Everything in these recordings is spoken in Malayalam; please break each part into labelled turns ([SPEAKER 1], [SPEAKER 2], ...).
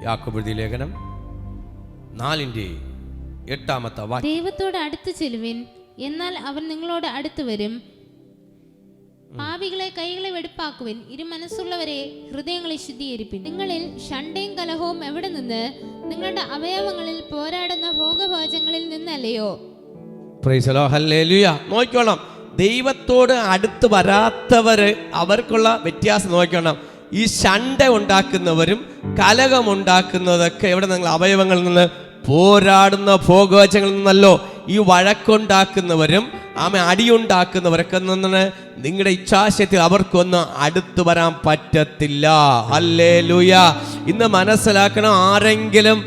[SPEAKER 1] യാക്കോബ് എഴുതിയ ലേഖനം 4:8
[SPEAKER 2] ദൈവത്തോട് അടുത്ത് ചെല്ലുവിൻ, എന്നാൽ അവൻ നിങ്ങളോട് അടുത്ത് വരും. പാപികളെ കൈകളെ വെടിപ്പാക്കുവിൻ, ഇരുമനസ്സുള്ളവരെ ഹൃദയങ്ങളെ ശുദ്ധീകരിപ്പിൻ. നിങ്ങളിൽ ഷണ്ടയും കലഹവും എവിടെ നിന്ന്? നിങ്ങളുടെ അവയവങ്ങളിൽ പോരാടുന്ന ഭോഗഭോജങ്ങളിൽ നിന്നല്ലയോ?
[SPEAKER 1] പ്രൈസ് ദി ലോർഡ്, ഹല്ലേലൂയ. നോക്കിക്കോണം, ദൈവത്തോട് അടുത്ത് വരാത്തവര് അവർക്കുള്ള വ്യത്യാസം നോക്കണം. ഈ ഷണ്ട ഉണ്ടാക്കുന്നവരും കലഹമുണ്ടാക്കുന്നതൊക്കെ എവിടെ നിങ്ങൾ അവയവങ്ങളിൽ നിന്ന്? പോരാടുന്ന ഭോഗവചങ്ങളിൽ നിന്നല്ലോ. ഈ വഴക്കുണ്ടാക്കുന്നവരും അടിയുണ്ടാക്കുന്നവരൊക്കെ നിന്ന് നിങ്ങളുടെ ഇച്ഛാശക്തി അവർക്കൊന്നും അടുത്ത് വരാൻ പറ്റത്തില്ല. ഹല്ലേലൂയ. ഇന്ന് മനസ്സിലാക്കണം, ആരെങ്കിലും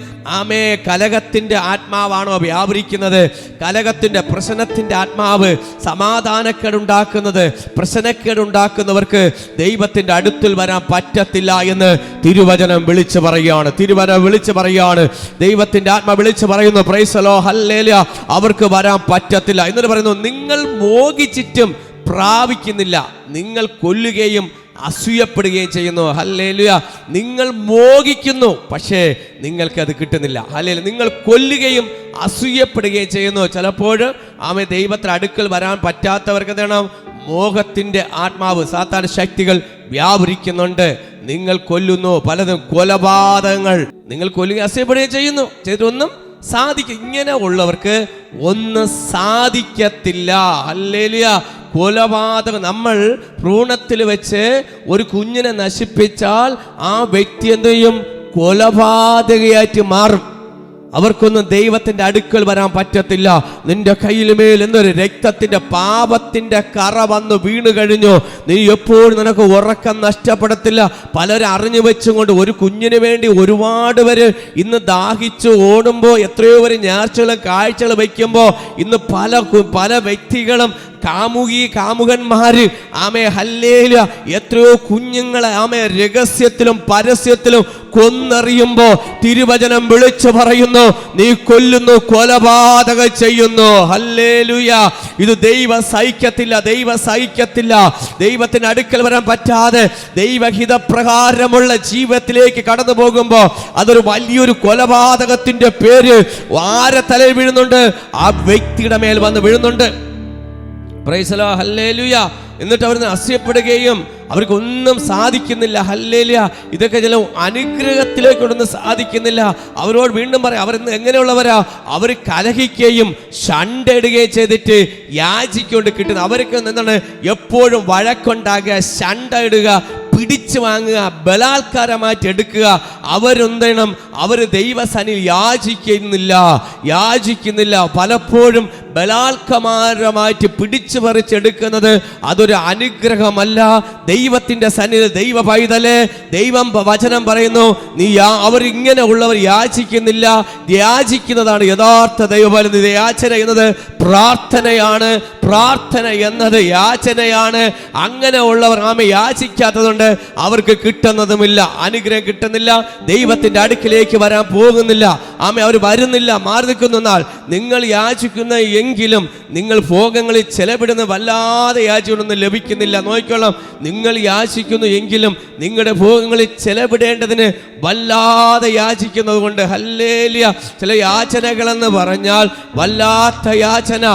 [SPEAKER 1] കലഹത്തിന്റെ ആത്മാവാണോ വ്യാപരിക്കുന്നത്? കലഹത്തിന്റെ പ്രശ്നത്തിന്റെ ആത്മാവ്, സമാധാനക്കേടുണ്ടാക്കുന്നത്, പ്രശ്നക്കേടുണ്ടാക്കുന്നവർക്ക് ദൈവത്തിന്റെ അടുത്തിൽ വരാൻ പറ്റത്തില്ല എന്ന് തിരുവചനം വിളിച്ചു പറയുകയാണ്. തിരുവചനം വിളിച്ചു പറയുകയാണ്, ദൈവത്തിന്റെ ആത്മ വിളിച്ചു പറയുന്നു. Price the lord, hallelujah. അവർക്ക് വരാൻ പറ്റത്തില്ല. എന്നിട്ട് പറയുന്നു, നിങ്ങൾ മോഹിച്ചിട്ടും പ്രാപിക്കുന്നില്ല, നിങ്ങൾ കൊല്ലുകയും അസൂയപ്പെടുകയും ചെയ്യുന്നു. ഹല്ലേലൂയ. നിങ്ങൾ മോഹിക്കുന്നു, പക്ഷേ നിങ്ങൾക്കത് കിട്ടുന്നില്ല. ഹല്ലേലൂയ. നിങ്ങൾ കൊല്ലുകയും അസൂയപ്പെടുകയും ചെയ്യുന്നു. ചിലപ്പോൾ ദൈവത്തിന് അടുക്കൽ വരാൻ പറ്റാത്തവർക്ക് എന്താണ്? മോഹത്തിന്റെ ആത്മാവ്, സാത്താൻ ശക്തികൾ വ്യാപരിക്കുന്നുണ്ട്. നിങ്ങൾ കൊല്ലുന്നു, പലതും കൊലപാതകങ്ങൾ, നിങ്ങൾ കൊല്ലുകയും അസൂയപ്പെടുകയും ചെയ്യുന്നു. ചെയ്തിട്ടൊന്നും ഇങ്ങനെ ഉള്ളവർക്ക് ഒന്നും സാധിക്കത്തില്ല. ഹല്ലേലൂയ. കൊലപാതകം, നമ്മൾ ഭ്രൂണത്തിൽ വെച്ച് ഒരു കുഞ്ഞിനെ നശിപ്പിച്ചാൽ ആ വ്യക്തി എന്ത് ചെയ്യും? കൊലപാതകയായിട്ട് മാറും. അവർക്കൊന്നും ദൈവത്തിന്റെ അടുക്കൽ വരാൻ പറ്റത്തില്ല. നിന്റെ കയ്യിലുമേൽ എന്തൊരു രക്തത്തിന്റെ പാപത്തിന്റെ കറ വന്ന് വീണ് കഴിഞ്ഞു. നീ എപ്പോഴും നിനക്ക് ഉറക്കം നഷ്ടപ്പെടത്തില്ല. പലരും അറിഞ്ഞു വെച്ചുകൊണ്ട് ഒരു കുഞ്ഞിന് വേണ്ടി ഒരുപാട് പേര് ഇന്ന് ദാഹിച്ചു ഓടുമ്പോൾ, എത്രയോ പേര് നേർച്ചകളും കാഴ്ചകൾ വയ്ക്കുമ്പോൾ ഇന്ന് പല വ്യക്തികളും കാമുകന്മാര് ഹല്ലേലൂയ എത്രയോ കുഞ്ഞുങ്ങളെ രഹസ്യത്തിലും പരസ്യത്തിലും കൊന്നെറിയുമ്പോ തിരുവചനം വിളിച്ചു പറയുന്നു, നീ കൊല്ലുന്നു, കൊലപാതകം ചെയ്യുന്നു. ഹല്ലേലൂയ. ഇത് ദൈവം സഹിക്കത്തില്ല, ദൈവം സഹിക്കത്തില്ല. ദൈവത്തിന് അടുക്കൽ വരാൻ പറ്റാതെ ദൈവഹിതപ്രകാരമുള്ള ജീവിതത്തിലേക്ക് കടന്നു പോകുമ്പോ അതൊരു വലിയൊരു കൊലപാതകത്തിന്റെ പേര് ആരെ തലയിൽ വീഴുന്നുണ്ട്? ആ വ്യക്തിയുടെ മേൽ വന്ന് വീഴുന്നുണ്ട്. പ്രൈസ് ദി ലോർഡ്, ഹല്ലേലൂയ. എന്നിട്ട് അവർ അസൂയപ്പെടുകയും അവർക്കൊന്നും സാധിക്കുന്നില്ല. ഹല്ലേലൂയ. ഇതൊക്കെ ചില അനുഗ്രഹത്തിലേക്കൊന്നും സാധിക്കുന്നില്ല. അവരോട് വീണ്ടും പറയാം, അവർ എങ്ങനെയുള്ളവരാ? അവർ കലഹിക്കുകയും ഷണ്ടയിടുകയും ചെയ്തിട്ട് യാചിക്കൊണ്ട് കിട്ടുന്നത്. അവർക്ക് എന്താണ്? എപ്പോഴും വഴക്കുണ്ടാകുക, ഷണ്ട ഇടുക, പിടിച്ചു വാങ്ങുക, ബലാത്കാരമായിട്ട് എടുക്കുക. അവരെന്തെണ്ണം? അവർ ദൈവസന്നിധിയിൽ യാചിക്കുന്നില്ല. പലപ്പോഴും ബലാത്കാരമായിട്ട് പിടിച്ചു പറിച്ചെടുക്കുന്നത് അതൊരു അനുഗ്രഹമല്ല. ദൈവത്തിന്റെ സന്നിധിയിൽ ദൈവ പൈതലേ, ദൈവം വചനം പറയുന്നു, അവരിങ്ങനെ ഉള്ളവർ യാചിക്കുന്നില്ല. യാചിക്കുന്നതാണ് യഥാർത്ഥ ദൈവപാലന. യാചന എന്നത് പ്രാർത്ഥനയാണ്, പ്രാർത്ഥന എന്നത് യാചനയാണ്. അങ്ങനെ ഉള്ളവർ യാചിക്കാത്തതുകൊണ്ട് അവർക്ക് കിട്ടുന്നതുമില്ല, അനുഗ്രഹം കിട്ടുന്നില്ല, ദൈവത്തിന്റെ അടുക്കിലേക്ക് വരാൻ പോകുന്നില്ല. അവർ വരുന്നില്ല, മാറി നിൽക്കുന്നു. എന്നാൽ നിങ്ങൾ യാചിക്കുന്ന എങ്കിലും നിങ്ങൾ ഭോഗങ്ങളിൽ ചെലവിടുന്ന വല്ലാതെ യാചിക്കൊന്നും ലഭിക്കുന്നില്ല. നോക്കിക്കോളാം, നിങ്ങൾ യാചിക്കുന്നു എങ്കിലും നിങ്ങളുടെ ഭോഗങ്ങളിൽ ചെലവിടേണ്ടതിന് വല്ലാതെ യാചിക്കുന്നത് കൊണ്ട്. ഹല്ലേലൂയ. ചില യാചനകളെന്ന് പറഞ്ഞാൽ വല്ലാത്ത യാചന,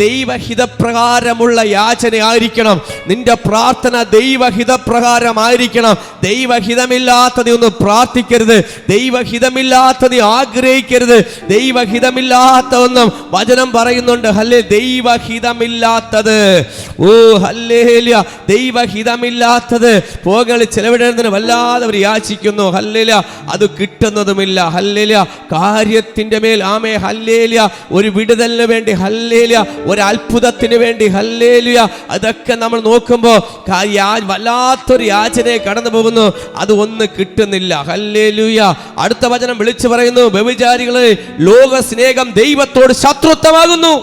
[SPEAKER 1] ദൈവഹിതപ്രകാരമുള്ള യാചനയായിരിക്കണം. നിന്റെ പ്രാർത്ഥന ദൈവഹിതപ്രകാരമായിരിക്കണം. ദൈവഹിതമില്ലാത്തത് ഒന്നും പ്രാർത്ഥിക്കരുത്, ദൈവഹിതമില്ലാത്തത് ആഗ്രഹിക്കരുത്, ദൈവഹിതമില്ലാത്ത ഒന്നും വചനം പറയുന്നുണ്ട്. ദൈവഹിതമില്ലാത്തത്, ഹല്ലേലൂയ, ദൈവഹിതമില്ലാത്തത് ഭോഗങ്ങളിൽ ചെലവിടുന്നതിന് വല്ലാതെ അവർ യാചിക്കുന്നു. ഹല്ലേലൂയ. അത് കിട്ടുന്നതുമില്ല. ഹല്ലേലൂയ. കാര്യത്തിന്റെ മേൽ ഹല്ലേലൂയ, ഒരു വിടുതലിന് വേണ്ടി, ഹല്ലേലൂയ, ഒരു അത്ഭുതത്തിന് വേണ്ടി, ഹല്ലേലൂയ, അതൊക്കെ നമ്മൾ നോക്കുമ്പോൾ വല്ലാത്തൊരു യാചനയെ കടന്നു പോകുന്നു. അത് ഒന്നും കിട്ടുന്നില്ല. ഹല്ലേലൂയ. അടുത്ത വചനം വിളിച്ചു പറയുന്നു, വ്യഭിചാരികളെ, ലോക സ്നേഹം ദൈവത്തോട് ശത്രുത്വമാകുന്നു.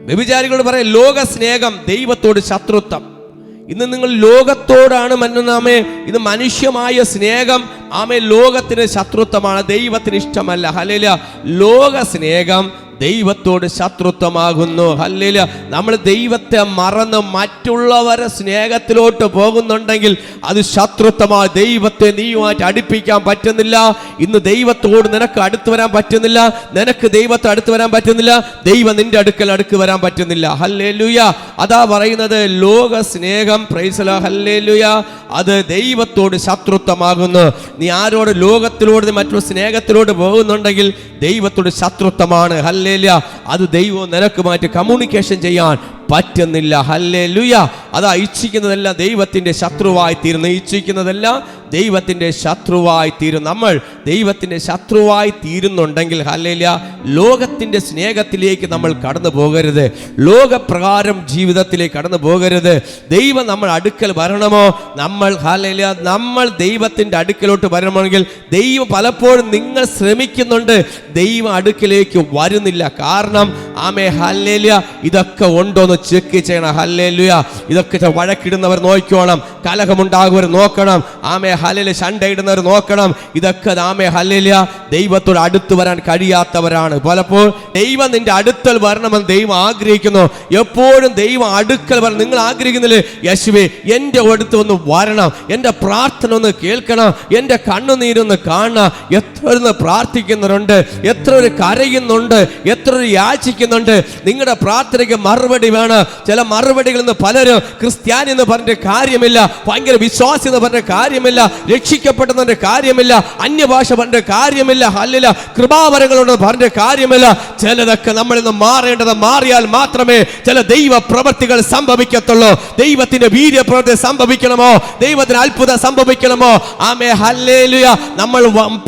[SPEAKER 1] വ്യഭിചാരികളോട് പറയാം, ലോക സ്നേഹം ദൈവത്തോട് ശത്രുത്വം. ഇന്ന് നിങ്ങൾ ലോകത്തോടാണ് ഇത് മനുഷ്യമായ സ്നേഹം ലോകത്തിന് ശത്രുത്വമാണ്, ദൈവത്തിന് ഇഷ്ടമല്ല. ഹല്ലേലൂയ. ലോക സ്നേഹം ദൈവത്തോട് ശത്രുത്വമാകുന്നു. ഹല്ലേലൂയ. നമ്മൾ ദൈവത്തെ മറന്ന് മറ്റുള്ളവരെ സ്നേഹത്തിലോട്ട് പോകുന്നുണ്ടെങ്കിൽ അത് ശത്രുത്വമാണ്. ദൈവത്തെ നീയുമായിട്ട് അടുപ്പിക്കാൻ പറ്റുന്നില്ല. ഇന്ന് ദൈവത്തോട് നിനക്ക് അടുത്ത് വരാൻ പറ്റുന്നില്ല. നിനക്ക് ദൈവത്തെ അടുത്ത് വരാൻ പറ്റുന്നില്ല. ദൈവം നിന്റെ അടുത്ത് വരാൻ പറ്റുന്നില്ല. ഹല്ലേലൂയ. അതാ പറയുന്നത് ലോക സ്നേഹം, പ്രൈസ് ദി ലോർഡ്, ഹല്ലേലൂയ, അത് ദൈവത്തോട് ശത്രുത്വമാകുന്നു. നീ ആരോട് ലോകത്തിലോട് മറ്റുള്ള സ്നേഹത്തിലോട്ട് പോകുന്നുണ്ടെങ്കിൽ ദൈവത്തോട് ശത്രുത്വമാണ്. ഹല്ലേലൂയ. അത് ദൈവം നിനക്കുമായിട്ട് കമ്മ്യൂണിക്കേഷൻ ചെയ്യാൻ പറ്റുന്നില്ല. ഹല്ലേലൂയ. അതാ ഇച്ഛിക്കുന്നതെല്ലാം ദൈവത്തിന്റെ ശത്രുവായി തീരുന്നു. ഇച്ഛിക്കുന്നതെല്ലാം ദൈവത്തിന്റെ ശത്രുവായി തീരും. നമ്മൾ ദൈവത്തിന്റെ ശത്രുവായി തീരുന്നുണ്ടെങ്കിൽ ഹല്ലേലൂയ, ലോകത്തിന്റെ സ്നേഹത്തിലേക്ക് നമ്മൾ കടന്നു പോകരുത്. ലോകപ്രകാരം ജീവിതത്തിലേക്ക് കടന്നു പോകരുത്. ദൈവം നമ്മൾ അടുക്കൽ വരണമോ, നമ്മൾ ഹല്ലേലൂയ, നമ്മൾ ദൈവത്തിന്റെ അടുക്കലോട്ട് വരണമെങ്കിൽ ദൈവം പലപ്പോഴും നിങ്ങൾ ശ്രമിക്കുന്നുണ്ട്, ദൈവം അടുക്കിലേക്ക് വരുന്നില്ല. കാരണം ആമേ ഹല്ലേലൂയ, ഇതൊക്കെ ഉണ്ടോന്ന് ചെക്ക് ചെയ്യണം. ഹല്ലേലൂയ. ഇതൊക്കെ വഴക്കിടുന്നവർ നോക്കണം, കലഹമുണ്ടാകുന്നവർ നോക്കണം, ആമേ ഹല്ലേലൂയ, ശണ്ടയിടുന്നവർ നോക്കണം. ഇതൊക്കെ ആമേ ഹല്ലേലൂയ ദൈവത്തോട് അടുത്ത് വരാൻ കഴിയാത്തവരാണ്. പലപ്പോൾ ദൈവം നിന്റെ അടുക്കൽ വരണമെന്ന് ദൈവം ആഗ്രഹിക്കുന്നു. എപ്പോഴും ദൈവം അടുക്കൽ വരണം. നിങ്ങൾ ആഗ്രഹിക്കുന്നില്ലേ, യേശുവേ എൻ്റെ അടുത്ത് ഒന്ന് വരണം, എൻ്റെ പ്രാർത്ഥന ഒന്ന് കേൾക്കണം, എൻ്റെ കണ്ണുനീരൊന്ന് കാണണം. എത്ര പ്രാർത്ഥിക്കുന്നവരുണ്ട്, എത്ര കരയുന്നുണ്ട്, എത്ര യാചിക്കുന്നുണ്ട്. നിങ്ങളുടെ പ്രാർത്ഥനയ്ക്ക് മറുപടി വേണം. ചില മറുപടികളിൽ നിന്ന് പലരും ക്രിസ്ത്യാനി എന്ന് പറഞ്ഞ കാര്യമില്ല, ഭയങ്കര വിശ്വാസി എന്ന് പറഞ്ഞ കാര്യമില്ല, രക്ഷിക്കപ്പെട്ടെന്ന കാര്യമില്ല, അന്യഭാഷ പറഞ്ഞ കാര്യമില്ല, ഹല്ലേലൂയ, കൃപാവരങ്ങളോട് പറഞ്ഞ കാര്യമില്ല. ചിലതൊക്കെ നമ്മളിൽ നിന്ന് മാറേണ്ടത്, മാറിയാൽ മാത്രമേ ചില ദൈവ പ്രവൃത്തികൾ സംഭവിക്കത്തുള്ളൂ. ദൈവത്തിന്റെ വീര്യപ്രവൃത്തി സംഭവിക്കണമോ, ദൈവത്തിന് അത്ഭുതം സംഭവിക്കണമോ, ആമേ ഹല്ലേലൂയ, നമ്മൾ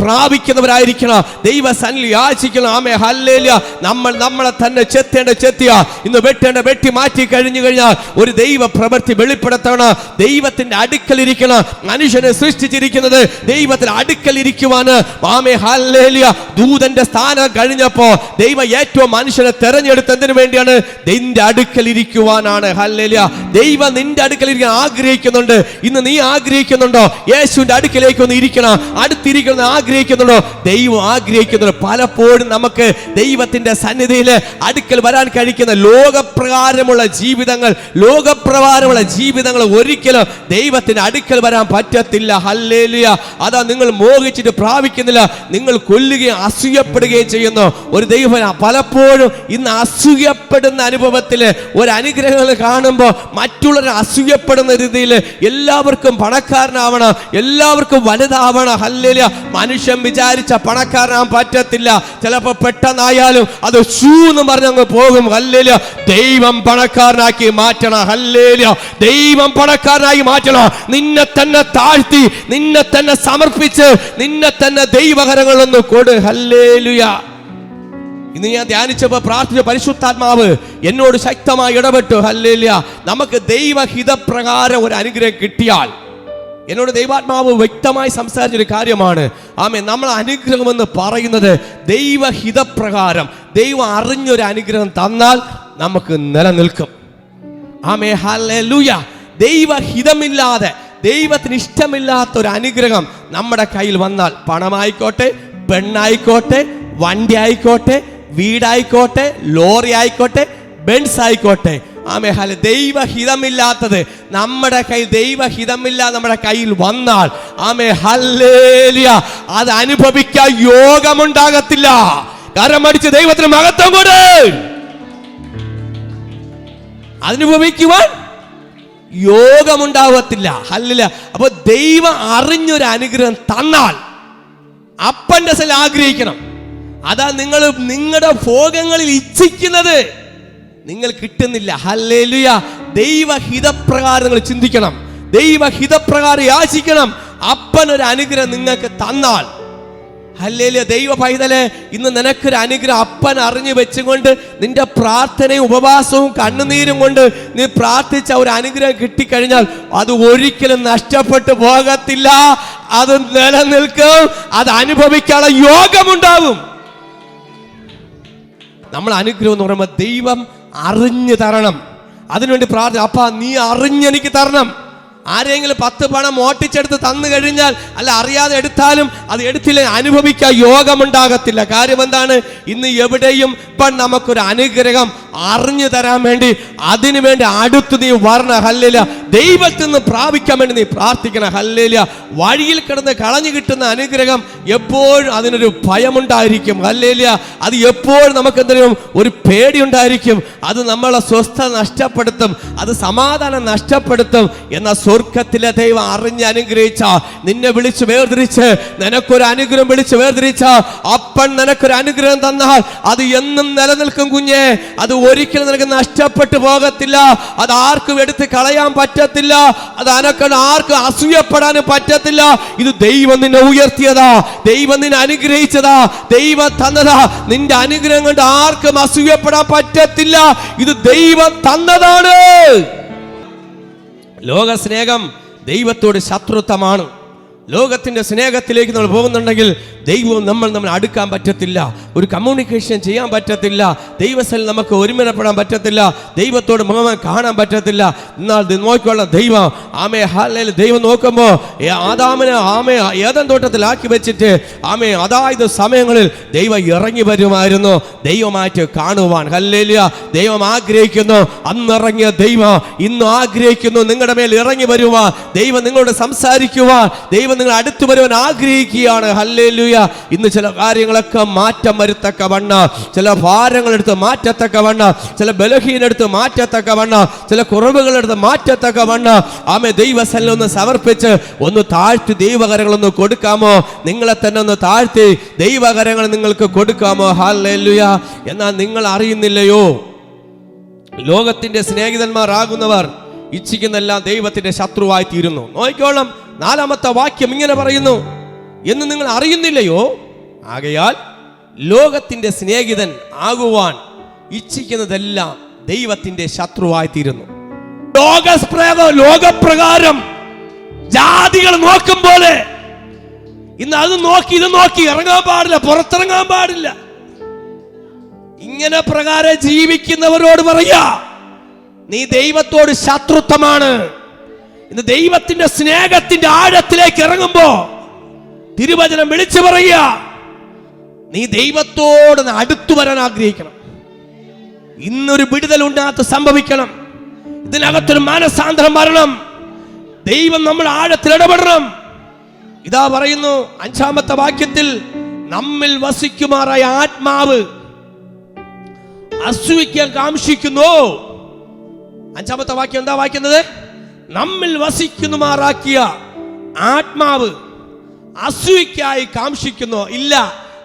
[SPEAKER 1] പ്രാപിക്കുന്നവരായിരിക്കണം. ദൈവ സന്നിധി യാചിക്കണം. ആമേ ഹല്ലേലൂയ. നമ്മൾ നമ്മളെ തന്നെ ചെത്തിയ ഇന്ന് വെട്ടേണ്ട വെട്ടി മാറ്റി കഴിഞ്ഞു കഴിഞ്ഞാൽ ഒരു ദൈവ പ്രവൃത്തി വെളിപ്പെടുത്തണം. ദൈവത്തിന്റെ അടുക്കൽ ഇരിക്കണം. മനുഷ്യനെ സൃഷ്ടിച്ചിരിക്കുന്നത് ദൈവത്തിന്റെ അടുക്കൽ ഇരിക്കുവാന്. ആമേ ഹല്ലേലൂയ. ദൂതന്റെ സ്ഥാനം കഴിഞ്ഞപ്പോ ദൈവം ഏറ്റവും മനുഷ്യനെ തെരഞ്ഞെടുത്തതിനു വേണ്ടിയാണ്, നിന്റെ അടുക്കൽ ഇരിക്കുവാനാണ്. ഹല്ലേലൂയ. ദൈവം നിന്റെ അടുക്കൽ ഇരിക്കാൻ ആഗ്രഹിക്കുന്നുണ്ട്. ഇന്ന് നീ ആഗ്രഹിക്കുന്നുണ്ടോ യേശുവിന്റെ അടുക്കലേക്ക് ഒന്ന് ഇരിക്കണം, അടുത്തിരിക്കണം ആഗ്രഹിക്കുന്നുണ്ടോ? ദൈവം ആഗ്രഹിക്കുന്നുണ്ട്. പലപ്പോഴും നമുക്ക് ദൈവത്തിന്റെ സന്നിധിയിൽ അടുക്കൽ വരാൻ കഴിക്കുന്ന ലോകപ്രകാരമുള്ള ജീവിതങ്ങൾ ഒരിക്കലും ദൈവത്തിന്റെ അടുക്കൽ വരാൻ പറ്റത്തില്ല. ഹല്ലേലൂയ. അതാ നിങ്ങൾ മോഹിച്ചിട്ട് പ്രാപിക്കുന്നില്ല, നിങ്ങൾ കൊല്ലുകയും അസൂയപ്പെടുകയും ചെയ്യുന്നു. ഒരു ദൈവം പലപ്പോഴും ഇന്ന് അസൂയപ്പെടുന്ന അനുഭവത്തിൽ ഒരു അനുഗ്രഹങ്ങൾ കാണുമ്പോൾ മറ്റുള്ളവർ അസൂയപ്പെടുന്ന രീതിയിൽ എല്ലാവർക്കും പണക്കാരനാവണം, എല്ലാവർക്കും വലുതാവണം. ഹല്ലേലൂയ. മനുഷ്യൻ വിചാരിച്ച പണക്കാരനാവാൻ പറ്റത്തില്ല. ചിലപ്പോൾ പെട്ടെന്നായാലും അത് ഷൂന്ന് പറഞ്ഞങ്ങ് പോകും. ഹല്ലേലൂയ. ദൈവം പണക്കാരനാക്കി മാറ്റണം. ഹല്ലേലൂയ. ദൈവം പണക്കാരനായി മാറ്റണം. നിന്നെ തന്നെ താഴ്ത്തി, നിന്നെ തന്നെ സമർപ്പിച്ച്, നിന്നെ തന്നെ ദൈവകരങ്ങളൊന്ന് കൊടു. ഹല്ലേലൂയ. ഇന്ന് ഞാൻ ധ്യാനിച്ചപ്പോൾ പ്രാർത്ഥിച്ച പരിശുദ്ധാത്മാവ് എന്നോട് ശക്തമായി ഇടപെട്ടു. ഹല്ലേലൂയ. നമുക്ക് ദൈവഹിതപ്രകാരം ഒരു അനുഗ്രഹം കിട്ടിയാൽ, എന്നോട് ദൈവാത്മാവ് വ്യക്തമായി സംസാരിച്ചൊരു കാര്യമാണ്. ആമേ, നമ്മൾ അനുഗ്രഹം എന്ന് പറയുന്നത് ദൈവഹിതപ്രകാരം ദൈവം അറിഞ്ഞൊരു അനുഗ്രഹം തന്നാൽ നമുക്ക് നിലനിൽക്കും. ആമേ ഹല്ലേലൂയ. ദൈവഹിതമില്ലാതെ, ദൈവത്തിന് ഇഷ്ടമില്ലാത്ത ഒരു അനുഗ്രഹം നമ്മുടെ കയ്യിൽ വന്നാൽ, പണമായിക്കോട്ടെ, പെണ്ണായിക്കോട്ടെ, വണ്ടി ആയിക്കോട്ടെ, വീടായിക്കോട്ടെ, ലോറി ആയിക്കോട്ടെ, ബെൻസ് ആയിക്കോട്ടെ, ആമേ ഹല്ലേലൂയ, ദൈവഹിതമില്ലാത്തത് നമ്മുടെ കയ്യിൽ, ദൈവഹിതമില്ലാതെ നമ്മുടെ കയ്യിൽ വന്നാൽ, ആമേ ഹല്ലേലൂയ, അത് അനുഭവിക്കാൻ യോഗമുണ്ടാകത്തില്ല. കരമടിച്ച് ദൈവത്തിന് മഹത്വം കൊട്. അനുഭവിക്കുവാൻ യോഗമുണ്ടാകത്തില്ല. ഹല്ലേലൂയ. അപ്പൊ ദൈവം അറിഞ്ഞൊരു അനുഗ്രഹം തന്നാൽ അപ്പന്റെ സ്ഥലം ആഗ്രഹിക്കണം. അതാ നിങ്ങൾ നിങ്ങളുടെ ഭോഗങ്ങളിൽ ഇച്ഛിക്കുന്നത് നിങ്ങൾ കിട്ടുന്നില്ല. ഹല്ലേലൂയ. ദൈവഹിതപ്രകാരം നിങ്ങൾ ചിന്തിക്കണം, ദൈവഹിതപ്രകാരം യാചിക്കണം. അപ്പനൊരു അനുഗ്രഹം നിങ്ങൾക്ക് തന്നാൽ, ഹല്ലേലൂയ, ദൈവ പൈതലെ, ഇന്ന് നിനക്കൊരു അനുഗ്രഹം അപ്പൻ അറിഞ്ഞു വെച്ചുകൊണ്ട് നിന്റെ പ്രാർത്ഥനയും ഉപവാസവും കണ്ണുനീരും കൊണ്ട് നീ പ്രാർത്ഥിച്ച ഒരു അനുഗ്രഹം കിട്ടിക്കഴിഞ്ഞാൽ അത് ഒരിക്കലും നഷ്ടപ്പെട്ടു പോകത്തില്ല. അത് നിലനിൽക്കും. അത് അനുഭവിക്കാനുള്ള യോഗമുണ്ടാവും. നമ്മൾ അനുഗ്രഹം എന്ന് പറയുമ്പോൾ ദൈവം അറിഞ്ഞു തരണം. അതിനുവേണ്ടി പ്രാർത്ഥന, അപ്പാ നീ അറിഞ്ഞെനിക്ക് തരണം. ആരെങ്കിലും 10 പണം മോട്ടിച്ചെടുത്ത് തന്നു കഴിഞ്ഞാൽ, അല്ല അറിയാതെ എടുത്താലും അത് എടുത്തില്ല അനുഭവിക്കാൻ യോഗമുണ്ടാകത്തില്ല. കാര്യം എന്താണ്? ഇന്ന് എവിടെയും ഇപ്പം നമുക്കൊരു അനുഗ്രഹം അറിഞ്ഞു തരാൻ വേണ്ടി അതിനു വേണ്ടി അടുത്ത് നീ വരണ. ഹല്ലേലൂയ. ദൈവത്തിൽ നിന്ന് പ്രാപിക്കാൻ വേണ്ടി നീ പ്രാർത്ഥിക്കണം. ഹല്ലേലൂയ. വഴിയിൽ കിടന്ന് കളഞ്ഞു കിട്ടുന്ന അനുഗ്രഹം എപ്പോഴും അതിനൊരു ഭയമുണ്ടായിരിക്കും. ഹല്ലേലൂയ. അത് എപ്പോഴും നമുക്ക് എന്തെങ്കിലും ഒരു പേടിയുണ്ടായിരിക്കും. അത് നമ്മളെ സ്വസ്ഥത നഷ്ടപ്പെടുത്തും, അത് സമാധാനം നഷ്ടപ്പെടുത്തും. എന്നാൽ സ്വർഗത്തിലെ ദൈവം അറിഞ്ഞ് അനുഗ്രഹിച്ച, നിന്നെ വിളിച്ച് വേർതിരിച്ച് നിനക്കൊരു അനുഗ്രഹം വിളിച്ച് വേർതിരിച്ച അപ്പൻ നിനക്കൊരു അനുഗ്രഹം തന്നാൽ അത് എന്നും നിലനിൽക്കും കുഞ്ഞെ. അത് ഒരിക്കലും നിനക്ക് നഷ്ടപ്പെട്ടു പോകത്തില്ല. അത് ആർക്കും എടുത്ത് കളയാൻ പറ്റത്തില്ല. അത് അനക്കൊണ്ട് ആർക്കും അസൂയപ്പെടാനും പറ്റത്തില്ല. ഇത് ദൈവം നിന്നെ ഉയർത്തിയതാ, ദൈവം നിന്നെ അനുഗ്രഹിച്ചതാ, ദൈവം തന്നതാ. നിന്റെ അനുഗ്രഹം കൊണ്ട് ആർക്കും അസൂയപ്പെടാൻ പറ്റത്തില്ല. ഇത് ദൈവം തന്നതാണ്. ലോക സ്നേഹം ദൈവത്തോട് ശത്രുത്വമാണ്. ലോകത്തിന്റെ സ്നേഹത്തിലേക്ക് നമ്മൾ പോകുന്നുണ്ടെങ്കിൽ ദൈവവും നമ്മൾ അടുക്കാൻ പറ്റത്തില്ല, ഒരു കമ്മ്യൂണിക്കേഷൻ ചെയ്യാൻ പറ്റത്തില്ല, ദൈവസ്ഥലിൽ നമുക്ക് ഒരുമനപ്പെടാൻ പറ്റത്തില്ല, ദൈവത്തോട് മുഖം കാണാൻ പറ്റത്തില്ല. എന്നാൽ നോക്കിയുള്ള ദൈവം ദൈവം നോക്കുമ്പോൾ ആദാമിനെ ഏദൻ തോട്ടത്തിലാക്കി വെച്ചിട്ട് അതായത് സമയങ്ങളിൽ ദൈവം ഇറങ്ങി വരുമായിരുന്നു ദൈവമായിട്ട് കാണുവാൻ. ഹല്ലേലൂയ. ദൈവം ആഗ്രഹിക്കുന്നു, അന്നിറങ്ങിയ ദൈവം ഇന്നും ആഗ്രഹിക്കുന്നു നിങ്ങളുടെ മേൽ ഇറങ്ങി വരുവാൻ, ദൈവം നിങ്ങളോട് സംസാരിക്കുവാൻ, ദൈവം നിങ്ങൾ അടുത്തു വരുവാൻ ആഗ്രഹിക്കുകയാണ്. ഹല്ലേലൂയ. ഇന്ന് ചില കാര്യങ്ങളൊക്കെ മാറ്റം വരുത്തക്കവണ്ണ, ചില ഭാരങ്ങളെടുത്ത് മാറ്റത്തക്കവണ്ണ, ചില ബലഹീനെടുത്ത് മാറ്റത്തക്കവണ്ണ, ചില കുറവുകളെടുത്ത് മാറ്റത്തക്കവണ്ണ ദൈവസന്നിധിയിൽ ഒന്ന് സമർപ്പിച്ച് ഒന്ന് താഴ്ത്തി ദൈവകരങ്ങളൊന്ന് കൊടുക്കാമോ? നിങ്ങളെ തന്നെ ഒന്ന് താഴ്ത്തി ദൈവകരങ്ങൾ നിങ്ങൾക്ക് കൊടുക്കാമോ? ഹല്ലേലൂയ. എന്നാൽ നിങ്ങൾ അറിയുന്നില്ലയോ, ലോകത്തിന്റെ സ്നേഹിതന്മാരാകുന്നവർ ഇച്ഛിക്കുന്നെല്ലാം ദൈവത്തിന്റെ ശത്രുവായി തീരുന്നു. നോക്കിക്കോളം 4-ാമത്തെ വാക്യം ഇങ്ങനെ പറയുന്നു, എന്ന് നിങ്ങൾ അറിയുന്നില്ലയോ, ആകയാൽ ലോകത്തിന്റെ സ്നേഹിതൻ ആകുവാൻ ഇച്ഛിക്കുന്നതെല്ലാം ദൈവത്തിന്റെ ശത്രുവായി തീരുന്നു. ലോകപ്രകാരം ജാതികൾ നോക്കും പോലെ ഇന്ന് അത് നോക്കി ഇത് നോക്കി ഇറങ്ങാൻ പാടില്ല, പുറത്തിറങ്ങാൻ പാടില്ല. ഇങ്ങനെ പ്രകാരം ജീവിക്കുന്നവരോട് പറയാ, നീ ദൈവത്തോട് ശത്രുത്വമാണ്. ഇന്ന് ദൈവത്തിന്റെ സ്നേഹത്തിന്റെ ആഴത്തിലേക്ക് ഇറങ്ങുമ്പോ തിരുവചനം വിളിച്ചു പറയുക, നീ ദൈവത്തോട് അടുത്തു വരാൻ ആഗ്രഹിക്കണം. ഇന്നൊരു വിടുതൽ ഉണ്ടാകത്ത് സംഭവിക്കണം. ഇതിനകത്തൊരു മാനസാന്തരം വരണം. ദൈവം നമ്മൾ ആഴത്തിൽ ഇടപെടണം. ഇതാ പറയുന്നു 5-ാമത്തെ വാക്യത്തിൽ, നമ്മിൽ വസിക്കുമാറായ ആത്മാവ് അസൂയിക്കാൻ കാംക്ഷിക്കുന്നു. 5-ാമത്തെ വാക്യം എന്താ വായിക്കുന്നത്? നമ്മിൽ വസിക്കുമാറാക്കിയ ആത്മാവ് അസൂയക്കായി കാംക്ഷിക്കുന്നു. ഇല്ല,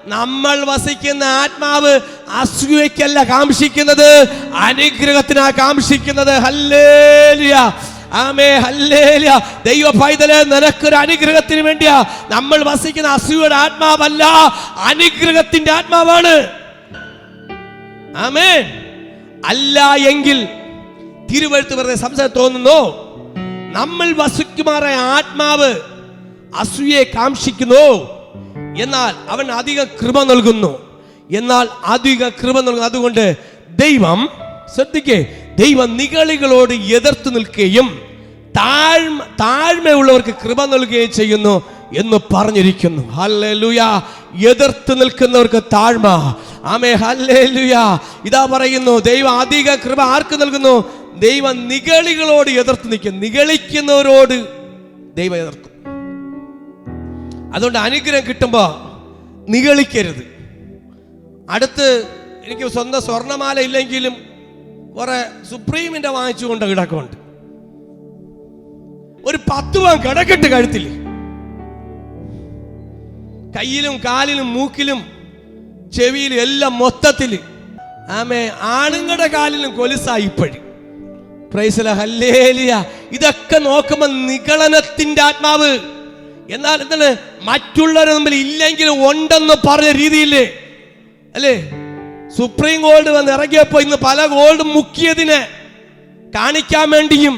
[SPEAKER 1] നമ്മൾ വസിക്കുന്ന ആത്മാവ് അസൂയക്കല്ല കാംക്ഷിക്കുന്നത്, അനുഗ്രഹത്തിനാ കാംക്ഷിക്കുന്നത്. ഹല്ലേലൂയ. ആമേൻ. ഹല്ലേലൂയ. ദൈവ പൈതലേ, നിനക്കൊരു അനുഗ്രഹത്തിന് വേണ്ടിയാ നമ്മൾ വസിക്കുന്ന. അസൂയയുടെ ആത്മാവല്ല, അനുഗ്രഹത്തിന്റെ ആത്മാവാണ്. ആമേൻ. അല്ല എങ്കിൽ തിരുവെഴുത്ത് വെറുതെ സംസാരം തോന്നുന്നു. നമ്മൾ വസിക്കുമാറായ ആത്മാവ് അസൂയയെ കാംക്ഷിക്കുന്നു, എന്നാൽ അവൻ അധിക കൃപ നൽകുന്നു. അതുകൊണ്ട് ദൈവം, ശ്രദ്ധിക്കേ, ദൈവം നിഗളികളോട് എതിർത്ത് നിൽക്കുകയും താഴ്മയുള്ളവർക്ക് കൃപ നൽകുകയും ചെയ്യുന്നു എന്ന് പറഞ്ഞിരിക്കുന്നു. ഹല്ലേലൂയ. എതിർത്ത് നിൽക്കുന്നവർക്ക് താഴ്മ. ആമേൻ. ഹല്ലേലൂയ. ഇതാ പറയുന്നു, ദൈവം അധിക കൃപ ആർക്ക് നൽകുന്നു? ദൈവം നിഗളികളോട് എതിർത്ത് നിൽക്കും. നിഗളിക്കുന്നവരോട് ദൈവം എതിർക്കും. അതുകൊണ്ട് അനുഗ്രഹം കിട്ടുമ്പോ നിഗളിക്കരുത്. അടുത്ത് എനിക്ക് സ്വന്തം സ്വർണ്ണമാല ഇല്ലെങ്കിലും കുറെ സുപ്രീമിന്റെ വാങ്ങിച്ചുകൊണ്ട് കിടക്കുന്നുണ്ട്. ഒരു 10 പവൻ കിടക്കട്ട് കഴുത്തിൽ, കയ്യിലും കാലിലും മൂക്കിലും ചെവിയിലും എല്ലാം മൊത്തത്തില്. ആണുങ്ങളുടെ കാലിലും കൊലുസായി ഇപ്പോഴും. Price the lord. ഹല്ലേലൂയ. ഇതൊക്കെ നോക്കുമ്പോ നിഗളനത്തിന്റെ ആത്മാവ്. എന്നാൽ എന്താണ്, മറ്റുള്ളവരെ മുമ്പിൽ ഇല്ലെങ്കിലും ഉണ്ടെന്ന് പറഞ്ഞ രീതിയില്ലേ അല്ലേ? സുപ്രീം ഗോൾഡ് വന്ന് ഇറങ്ങിയപ്പോ ഇന്ന് പല ഗോൾഡും മുക്കിയതിനെ കാണിക്കാൻ വേണ്ടിയും.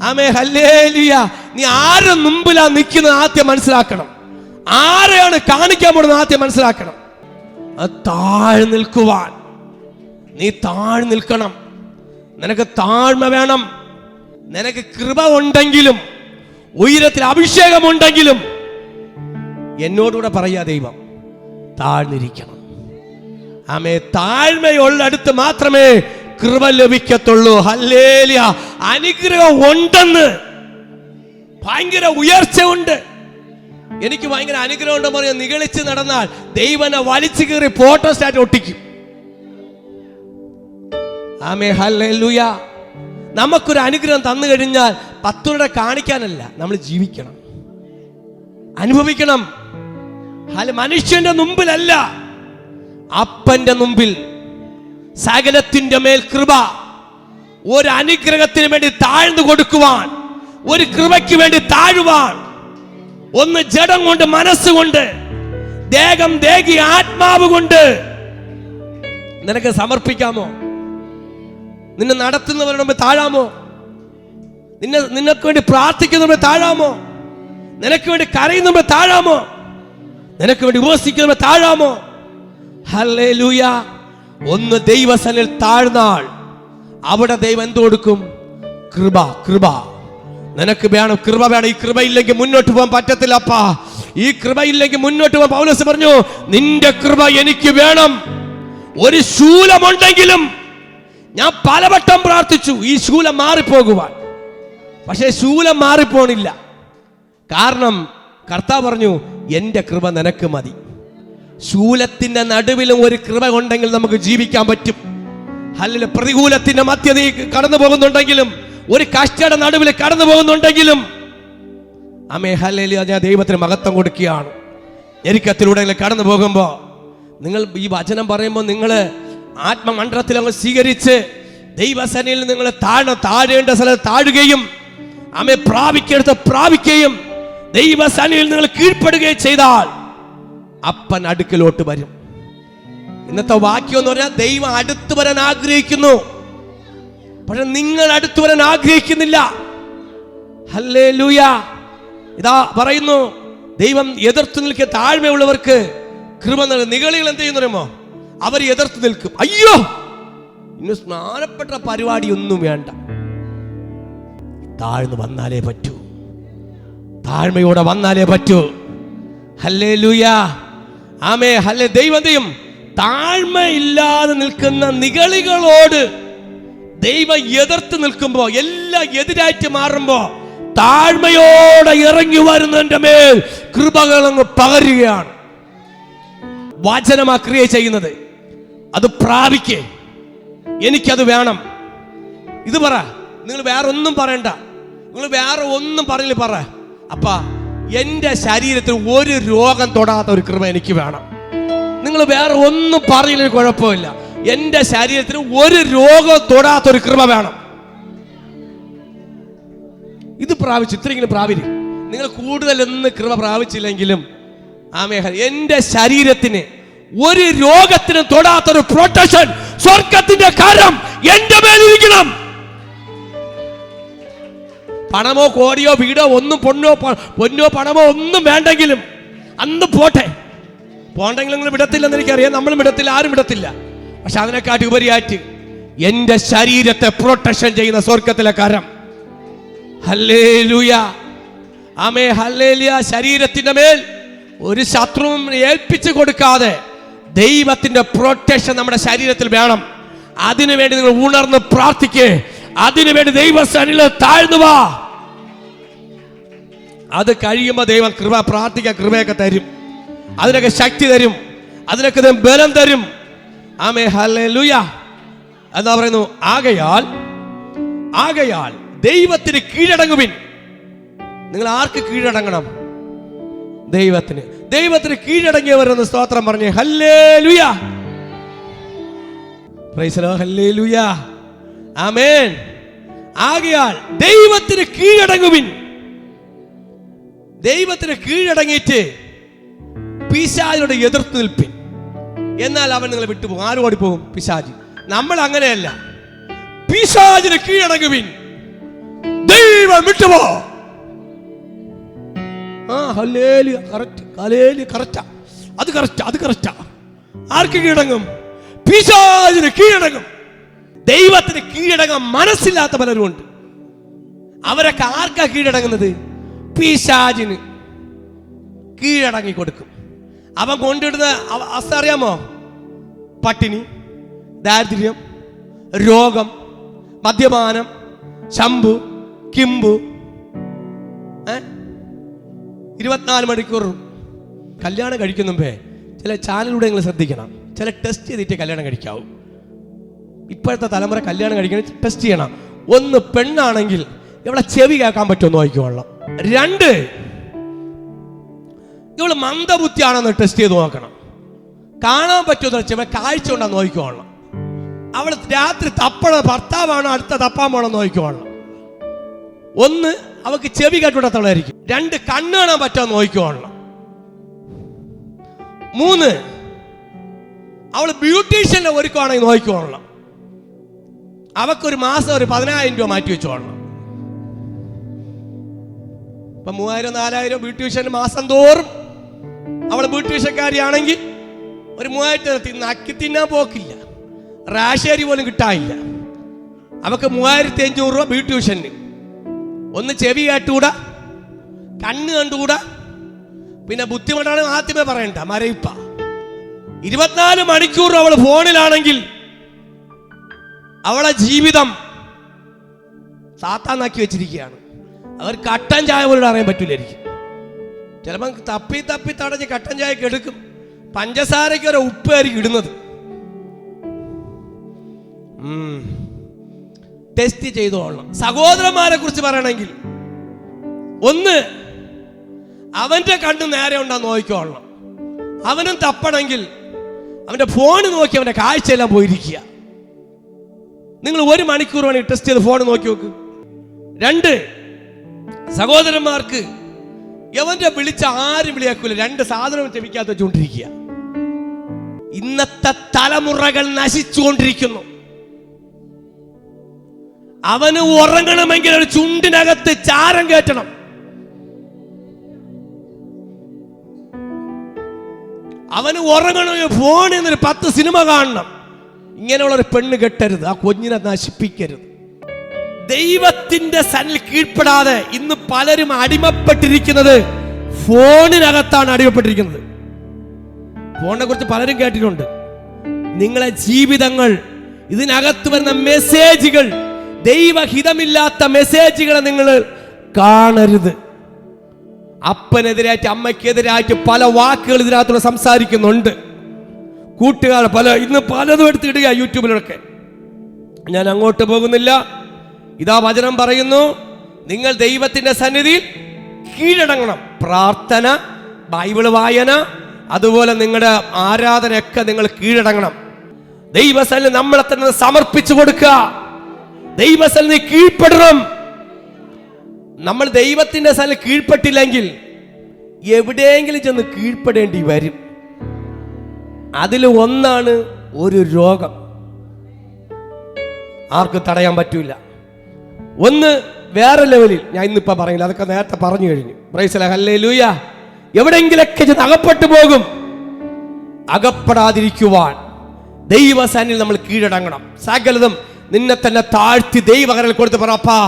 [SPEAKER 1] ആമേൻ. ഹല്ലേലൂയ. നീ ആരുടെ മുമ്പിലാ നിൽക്കുന്നത് ആദ്യം മനസ്സിലാക്കണം. ആരെയാണ് കാണിക്കാൻ പോകുന്നത് ആദ്യം മനസ്സിലാക്കണം. താഴ് നിൽക്കുവാൻ നീ താഴ് നിൽക്കണം. നിനക്ക് താഴ്മ വേണം. നിനക്ക് കൃപ ഉണ്ടെങ്കിലും ഉയരത്തിൽ അഭിഷേകമുണ്ടെങ്കിലും എന്നോടുകൂടെ പറയാ ദൈവം, താഴ്ന്നിരിക്കണം. ആമേ, താഴ്മയുള്ളടുത്ത് മാത്രമേ കൃപ ലഭിക്കത്തുള്ളൂ. ഹല്ലേലൂയ. അനുഗ്രഹം ഉണ്ടെന്ന്, ഭയങ്കര ഉയർച്ച ഉണ്ട്. എനിക്ക് ഭയങ്കര അനുഗ്രഹം ഉണ്ടെന്ന് പറയാൻ നിഗളിച്ച് നടന്നാൽ ദൈവനെ വലിച്ചു കയറി ഫോട്ടോസ്റ്റാറ്റ് ഒട്ടിക്കും. ആമേ, ഹല്ലേലൂയ. നമുക്കൊരു അനുഗ്രഹം തന്നു കഴിഞ്ഞാൽ 10 രൂപ കാണിക്കാനല്ല, നമ്മൾ ജീവിക്കണം, അനുഭവിക്കണം. മനുഷ്യന്റെ മുമ്പിലല്ല, അപ്പന്റെ മുമ്പിൽ. സകലത്തിന്റെ മേൽ കൃപ. ഒരു അനുഗ്രഹത്തിന് വേണ്ടി താഴ്ന്നു കൊടുക്കുവാൻ, ഒരു കൃപയ്ക്ക് വേണ്ടി താഴുവാൻ, ഒന്ന് ജഡം കൊണ്ട്, മനസ്സുകൊണ്ട്, ദേഹം ദേഹി ആത്മാവ് കൊണ്ട് നിനക്ക് സമർപ്പിക്കാമോ? നിന്നെ നടത്തുന്നവരുടെ മുമ്പ് താഴാമോ? നിനക്ക് വേണ്ടി പ്രാർത്ഥിക്കുന്നവരുടെ താഴാമോ? നിനക്ക് വേണ്ടി കരയുന്നവരുടെ താഴാമോ? നിനക്ക് വേണ്ടി ഉപവസിക്കുന്നവരുടെ താഴാമോ? ഹല്ലേലൂയ. ഒന്ന് ദൈവസന്നിധിയിൽ താഴ്ന്നാൾ അവിടെ ദൈവം എന്ത് കൊടുക്കും? കൃപ. കൃപ നിനക്ക് വേണം, കൃപ വേണം. ഈ കൃപ ഇല്ലെങ്കിൽ മുന്നോട്ട് പോകാൻ പറ്റത്തില്ലപ്പാ. ഈ കൃപ ഇല്ലെങ്കിൽ മുന്നോട്ട് പോകാൻ പൗലോസ് പറഞ്ഞു, നിന്റെ കൃപ എനിക്ക് വേണം. ഒരു ശൂലമുണ്ടെങ്കിലും ഞാൻ പലവട്ടം പ്രാർത്ഥിച്ചു ഈ ശൂലം മാറിപ്പോകുവാൻ, പക്ഷേ ശൂലം മാറിപ്പോണില്ല. കാരണം കർത്താവ് പറഞ്ഞു, എന്റെ കൃപ നിനക്ക് മതി. ശൂലത്തിന്റെ നടുവിലും ഒരു കൃപ ഉണ്ടെങ്കിൽ നമുക്ക് ജീവിക്കാൻ പറ്റും. അല്ലെങ്കിൽ പ്രതികൂലത്തിന്റെ മധ്യതയിൽ കടന്നു പോകുന്നുണ്ടെങ്കിലും, ഒരു കഷ്ടയുടെ നടുവിൽ കടന്നു പോകുന്നുണ്ടെങ്കിലും, ആമേ ഹല്ലേലൂയ, ഞാൻ ദൈവത്തിന് മഹത്വം കൊടുക്കുകയാണ്. ഞെരുക്കത്തിലൂടെ കടന്നു പോകുമ്പോൾ നിങ്ങൾ ഈ വചനം പറയുമ്പോൾ നിങ്ങൾ ആത്മമണ്ഡലത്തിൽ അങ്ങ് സ്വീകരിച്ച് ദൈവസന്നിധിയിൽ നിങ്ങൾ താഴേണ്ട സ്ഥലത്ത് താഴുകയും, ആമേ പ്രാപിക്കേണ്ടത് പ്രാപിക്കുകയും, ദൈവസന്നിധിയിൽ നിങ്ങൾ കീഴ്പ്പെടുകയും ചെയ്താൽ അപ്പൻ അടുക്കലോട്ട് വരും. ഇന്നത്തെ വാക്യം എന്ന് പറഞ്ഞാൽ ദൈവം അടുത്ത് വരാൻ ആഗ്രഹിക്കുന്നു, പക്ഷെ നിങ്ങൾ അടുത്ത് വരാൻ ആഗ്രഹിക്കുന്നില്ല. ഹല്ലേലൂയ. ഇതാ പറയുന്നു, ദൈവം എതിർത്ത് നിൽക്കുക താഴ്മയുള്ളവർക്ക് കൃപ നൽകും. നിഗളികൾ എന്ത് ചെയ്യുന്നു പറയുമോ? അവർ എതിർത്ത് നിൽക്കും. അയ്യോ, ഇന്ന് സ്നാനപ്പെട്ട പരിപാടി ഒന്നും വേണ്ട, താഴ്ന്നു വന്നാലേ പറ്റൂ, താഴ്മയോടെ വന്നാലേ പറ്റൂ. ഹല്ലേലൂയ. ആമേ, ഹല്ലേ. ദൈവം ചെയ്യും, താഴ്മയില്ലാതെ നിൽക്കുന്ന നിഗളികളോട് ദൈവം എതിർത്ത് നിൽക്കുമ്പോ, എല്ലാം എതിരായിട്ട് മാറുമ്പോ, താഴ്മയോടെ ഇറങ്ങി വരുന്നതിന്റെ മേൽ കൃപകളങ്ങ് പകരുകയാണ്. വചനമാ ക്രിയ ചെയ്യുന്നത്. അത് പ്രാപിക്കേ, എനിക്കത് വേണം. ഇത് പറ. നിങ്ങൾ വേറെ ഒന്നും പറയണ്ട, നിങ്ങൾ വേറെ ഒന്നും പറഞ്ഞില്ല. പറ, അപ്പാ എന്റെ ശരീരത്തിൽ ഒരു രോഗം തൊടാത്ത ഒരു കൃപ എനിക്ക് വേണം. നിങ്ങൾ വേറെ ഒന്നും പറഞ്ഞില്ല, കുഴപ്പമില്ല. എന്റെ ശരീരത്തിന് ഒരു രോഗം തൊടാത്തൊരു കൃപ വേണം. ഇത് പ്രാപിച്ചു, ഇത്രയെങ്കിലും പ്രാപിക്കും. നിങ്ങൾ കൂടുതലൊന്നും കൃപ പ്രാപിച്ചില്ലെങ്കിലും, ആമേഹ, എന്റെ ശരീരത്തിന് ഒരു രോഗത്തിന് തൊടാത്തൊരു പ്രൊട്ടക്ഷൻ, സ്വർഗത്തിന്റെ കരം എന്റെ മേലിരിക്കണം. പണമോ കോടിയോ വീടോ ഒന്നും, പൊന്നോ പണമോ ഒന്നും വേണ്ടെങ്കിലും അന്ന് പോട്ടെ. പോണ്ടെങ്കിലും നിങ്ങൾ വിടത്തില്ലെന്ന് എനിക്കറിയാം, നമ്മളും വിടത്തില്ല, ആരും വിടത്തില്ല. പക്ഷെ അതിനെക്കാട്ടി ഉപരിയായിട്ട് എന്റെ ശരീരത്തെ പ്രൊട്ടക്ഷൻ ചെയ്യുന്ന സ്വർഗത്തിലെ കരം. ഹല്ലേലൂയ. ആമേ, ഹല്ലേലൂയ. ശരീരത്തിന്റെ മേൽ ഒരു ശത്രുവും ഏൽപ്പിച്ചു കൊടുക്കാതെ ദൈവത്തിന്റെ പ്രൊട്ടക്ഷൻ നമ്മുടെ ശരീരത്തിൽ വേണം. അതിനുവേണ്ടി നിങ്ങൾ ഉണർന്ന് പ്രാർത്ഥിക്കേ, അതിനുവേണ്ടി ദൈവസന്നിധിയിൽ താഴ്ന്നു വാ. അത് കഴിയുമ്പോൾ ദൈവം കൃപ, പ്രാർത്ഥിക്കാൻ കൃപയൊക്കെ തരും, അതിനൊക്കെ ശക്തി തരും, അതിനൊക്കെ ബലം തരും. ആമേ, ഹല്ലേലൂയ. എന്താ പറയുന്നു? ആകയാൽ ദൈവത്തിന് കീഴടങ്ങുവിൻ. നിങ്ങൾ ആർക്ക് കീഴടങ്ങണം? ദൈവത്തിന്. ദൈവത്തിന് കീഴടങ്ങിയവരെന്ന് സ്തോത്രം പറഞ്ഞേ. ഹല്ലേലൂയ. Praise the lord. ഹല്ലേലൂയ. ആമേൻ. ആകയാൽ ദൈവത്തിന് കീഴടങ്ങുവിൻ. ദൈവത്തിന് കീഴടങ്ങിയിട്ട് പിശാചിനോട് എതിർത്ത് നിൽപ്പിൻ, എന്നാൽ അവൻ നിങ്ങളെ വിട്ടുപോകും. ആരും ഓടിപ്പോകും? പിശാചി. നമ്മൾ അങ്ങനെയല്ല. പിശാചിന് കീഴടങ്ങുവിൻ, ദൈവം വിട്ടുപോ. ഹല്ലേലൂയ. കറക്റ്റ്. ഹല്ലേലൂയ. കറക്റ്റാ. അത് കറക്റ്റാ. ആർക്ക് കീഴടങ്ങും? പിശാചിന് കീഴടങ്ങും. ദൈവത്തിന് കീഴടങ്ങാൻ മനസ്സില്ലാത്ത പലരും ഉണ്ട്. അവരൊക്കെ ആർക്കാ കീഴടങ്ങുന്നത്? പിശാചിന് കീഴടങ്ങി കൊടുക്കും. അവൻ കൊണ്ടിടുന്ന അവസ്ഥ അറിയാമോ? പട്ടിണി, ദാരിദ്ര്യം, രോഗം, മദ്യപാനം, ശംഭു, കിംബു. 24 മണിക്കൂർ കല്യാണം കഴിക്കുന്ന മുമ്പേ ചില ചാനലിലൂടെ നിങ്ങൾ ശ്രദ്ധിക്കണം. ചില ടെസ്റ്റ് ചെയ്തിട്ട് കല്യാണം കഴിക്കാവൂ. ഇപ്പോഴത്തെ തലമുറ കല്യാണം കഴിക്കണം, ടെസ്റ്റ് ചെയ്യണം. ഒന്ന്, പെണ്ണാണെങ്കിൽ ഇവിടെ ചെവി കേൾക്കാൻ പറ്റുമോ നോക്കിക്കോളണം. 2, ഇവള് മന്ദബുദ്ധിയാണെന്ന് ടെസ്റ്റ് ചെയ്ത് നോക്കണം. കാണാൻ പറ്റുമെന്ന് വെച്ചാൽ കാഴ്ച കൊണ്ടാന്ന് നോക്കിക്കോളണം. അവൾ രാത്രി തപ്പണ ഭർത്താവാണോ അടുത്ത തപ്പാൻ പോണെന്ന് നോക്കിക്കോളണം. 1, അവൾക്ക് ചെവി കേട്ടുകൊണ്ടത്തവളായിരിക്കും. 2, കണ്ണ് കാണാൻ പറ്റുമോ നോക്കിക്കോളണം. 3, അവൾ ബ്യൂട്ടീഷ്യനെ ഒരുക്കുവാണെങ്കിൽ നോക്കിക്കോളണം. അവക്കൊരു മാസം ഒരു 10,000 രൂപ മാറ്റി വെച്ചോളണം. ഇപ്പൊ 3,000 4,000 ബ്യൂട്ടീഷ്യന് മാസം തോറും അവൾ ബ്യൂട്ടീഷ്യക്കാരിയാണെങ്കിൽ ഒരു 3,000 നക്കി തിന്നാൻ പോക്കില്ല, റാഷേരി പോലും കിട്ടാനില്ല. അവക്ക് 3,500 രൂപ ബ്യൂട്ടീഷ്യന്. 1 ചെവി കേട്ടുകൂടാ, കണ്ണ് കണ്ടുകൂടാ, പിന്നെ ബുദ്ധിമുട്ടാണ് ആദ്യമേ പറയണ്ട, മരയിപ്പ. 24 മണിക്കൂർ അവൾ ഫോണിലാണെങ്കിൽ അവളെ ജീവിതം സാത്താനാക്കി വെച്ചിരിക്കുകയാണ്. അവർ കട്ടൻ ചായ പോലും അറിയാൻ പറ്റൂലായിരിക്കും. ചിലപ്പോൾ തപ്പി തപ്പി തടഞ്ഞ് കട്ടൻ ചായക്ക് എടുക്കും. പഞ്ചസാരയ്ക്ക് ഒരു ഉപ്പായിരിക്കും ഇടുന്നത്. ടെസ്റ്റ് ചെയ്തോളണം. സഹോദരന്മാരെ കുറിച്ച് പറയണമെങ്കിൽ 1, അവന്റെ കണ്ണ് നേരെ ഉണ്ടാന്ന് നോക്കിക്കോളണം. അവനും തപ്പണമെങ്കിൽ അവന്റെ ഫോൺ നോക്കി അവന്റെ കാഴ്ചയെല്ലാം പോയിരിക്കുക. നിങ്ങൾ 1 മണിക്കൂർ വേണമെങ്കിൽ ടെസ്റ്റ് ചെയ്ത് ഫോൺ നോക്കി നോക്ക്. 2, സഹോദരന്മാർക്ക് യവന്റെ വിളിച്ച ആരും വിളിയാക്കൂല, 2 സാധനവും ചെവിക്കാത്ത വെച്ചുകൊണ്ടിരിക്കുക. ഇന്നത്തെ തലമുറകൾ നശിച്ചുകൊണ്ടിരിക്കുന്നു. അവന് ഉറങ്ങണമെങ്കിൽ ഒരു ചുണ്ടിനകത്ത് ചാരം കയറ്റണം. അവന് ഉറങ്ങണമെങ്കിൽ ഫോണിൽ നിന്ന് 10 സിനിമ കാണണം. ഇങ്ങനെയുള്ളൊരു പെണ്ണ് കെട്ടരുത്, ആ കുഞ്ഞിനെ നശിപ്പിക്കരുത്. ദൈവത്തിന്റെ സന്നിൽ കീഴ്പ്പെടാതെ ഇന്ന് പലരും അടിമപ്പെട്ടിരിക്കുന്നത് ഫോണിനകത്താണ് അടിമപ്പെട്ടിരിക്കുന്നത്. ഫോണിനെ കുറിച്ച് പലരും കേട്ടിട്ടുണ്ട്. നിങ്ങളെ ജീവിതങ്ങൾ, ഇതിനകത്ത് വരുന്ന മെസ്സേജുകൾ, ദൈവഹിതമില്ലാത്ത മെസ്സേജുകളെ നിങ്ങൾ കാണരുത്. അപ്പനെതിരായിട്ട് അമ്മയ്ക്കെതിരായിട്ട് പല വാക്കുകൾ ഇതിനകത്തുള്ള സംസാരിക്കുന്നുണ്ട്. കൂട്ടുകാർ ഇന്ന് പലതും എടുത്തിടുക യൂട്യൂബിലൊക്കെ. ഞാൻ അങ്ങോട്ട് പോകുന്നില്ല. ഇതാ വചനം പറയുന്നു, നിങ്ങൾ ദൈവത്തിന്റെ സന്നിധിയിൽ കീഴടങ്ങണം. പ്രാർത്ഥന, ബൈബിള് വായന, അതുപോലെ നിങ്ങളുടെ ആരാധനയൊക്കെ നിങ്ങൾ കീഴടങ്ങണം. ദൈവസന്നിധി നമ്മളെ തന്നെ സമർപ്പിച്ചു കൊടുക്കുക. ദൈവസന്നിധി കീഴ്പ്പെടണം. നമ്മൾ ദൈവത്തിന്റെ സന്നിധി കീഴ്പ്പെട്ടില്ലെങ്കിൽ എവിടെയെങ്കിലും ചെന്ന് കീഴ്പ്പെടേണ്ടി വരും. അതിൽ ഒന്നാണ് ഒരു രോഗം. ആർക്കും തടയാൻ പറ്റൂല. 1 വേറെ ലെവലിൽ, ഞാൻ ഇന്നിപ്പോ പറയില്ല, അതൊക്കെ നേരത്തെ പറഞ്ഞു കഴിഞ്ഞു. പ്രൈസ് ദി ലോർഡ്, ഹല്ലേലൂയ. എവിടെയെങ്കിലൊക്കെ ചെന്ന് അകപ്പെട്ടു പോകും. അകപ്പെടാതിരിക്കുവാൻ ദൈവസന്നിധിയിൽ നമ്മൾ കീഴടങ്ങണം. സകലതും നിന്നെ തന്നെ താഴ്ത്തി ദൈവകരങ്ങളിൽ കൊടുത്ത് പറ, അപ്പാ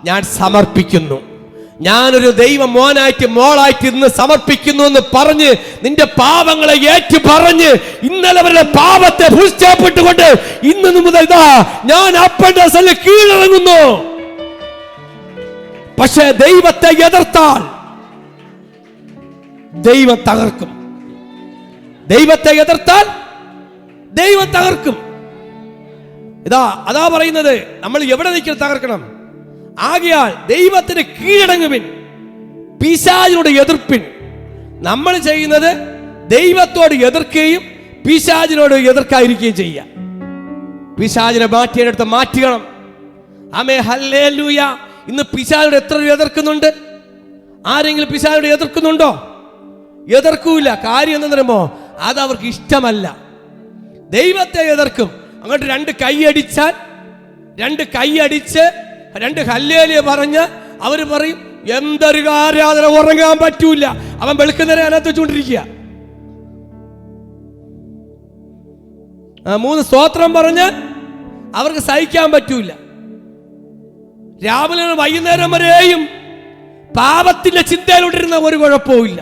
[SPEAKER 1] ഞാൻ സമർപ്പിക്കുന്നു, ഞാനൊരു ദൈവ മോനായിട്ട് മോളായിട്ട് ഇന്ന് സമർപ്പിക്കുന്നു എന്ന് പറഞ്ഞ് നിന്റെ പാപങ്ങളെ ഏറ്റു പറഞ്ഞ് ഇന്നലെ വരെ പാപത്തെ ഭൂഷ്ഠപ്പെട്ടുകൊണ്ട് ഇന്നു മുതൽ ഇതാ ഞാൻ അപ്പന്റെ സന്നിധിയിൽ കീഴടങ്ങുന്നു. പക്ഷേ ദൈവത്തെ എതിർത്താൽ ദൈവം തകർക്കും. ദൈവത്തെ എതിർത്താൽ ദൈവം തകർക്കും. അതാ പറയുന്നത്, നമ്മൾ എവിടെ നിൽക്കണം തകർക്കണം. ആകയാൽ ദൈവത്തിന് കീഴടങ്ങുവിൻ, പിശാചിനോട് എതിർപ്പിൻ. നമ്മൾ ചെയ്യുന്നത് ദൈവത്തോട് എതിർക്കുകയും പിശാചിനോട് എതിർക്കാതിരിക്കുകയും ചെയ്യുക. പിശാചിനെ മാറ്റിയെടുത്ത് മാറ്റണം. ആമേൻ, ഹല്ലേലൂയ. ഇന്ന് പിശാചിനോട് എത്ര എതിർക്കുന്നുണ്ട്? ആരെങ്കിലും പിശാചിനോട് എതിർക്കുന്നുണ്ടോ? എതിർക്കൂല. കാര്യം എന്താണെന്ന് പറയുമ്പോ അത് അവർക്ക് ഇഷ്ടമല്ല. ദൈവത്തെ എതിർക്കും. അങ്ങോട്ട് 2 കൈയടിച്ചാൽ 2 കൈയടിച്ച് 2 ഹല്ലേലൂയ പറഞ്ഞ് അവര് പറയും എന്തൊരു ആരാധന, ഉറങ്ങാൻ പറ്റൂല. അവൻ വെളുക്കുന്നവരെ അതിനകത്ത് വെച്ചുകൊണ്ടിരിക്കുക. 3 സ്തോത്രം പറഞ്ഞ് അവർക്ക് സഹിക്കാൻ പറ്റൂല. രാവിലെ വൈകുന്നേരം വരെയും പാപത്തിന്റെ ചിന്തയിലോട്ടിരുന്ന ഒരു കുഴപ്പവുമില്ല.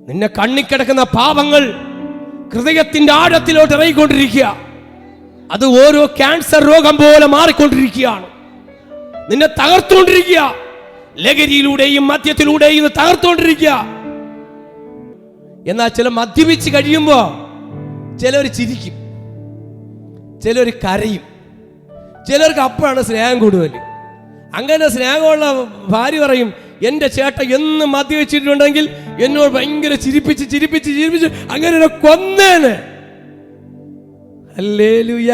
[SPEAKER 1] നിന്നെ കണ്ണിക്കിടക്കുന്ന പാപങ്ങൾ ഹൃദയത്തിന്റെ ആഴത്തിലോട്ട് ഇറങ്ങിക്കൊണ്ടിരിക്കുക. അത് ഓരോ ക്യാൻസർ രോഗം പോലെ മാറിക്കൊണ്ടിരിക്കുകയാണ്. നിന്നെ തകർത്തുകൊണ്ടിരിക്കുക. ലഹരിയിലൂടെയും മദ്യത്തിലൂടെയും തകർത്തുകൊണ്ടിരിക്കുക. എന്നാൽ ചില മദ്യപിച്ച് കഴിയുമ്പോ ചിലർ ചിരിക്കും, ചിലർ കരയും, ചിലർക്ക് അപ്പോഴാണ് സ്നേഹം കൂടുതൽ. അങ്ങനെ സ്നേഹമുള്ള ഭാര്യ പറയും, എൻ്റെ ചേട്ടൻ എന്ന് മദ്യപിച്ചിട്ടുണ്ടെങ്കിൽ എന്നോട് ഭയങ്കര ചിരിപ്പിച്ച് ചിരിപ്പിച്ച് ചിരിപ്പിച്ച് അങ്ങനെ കൊന്നേന്. ഹല്ലേലൂയ.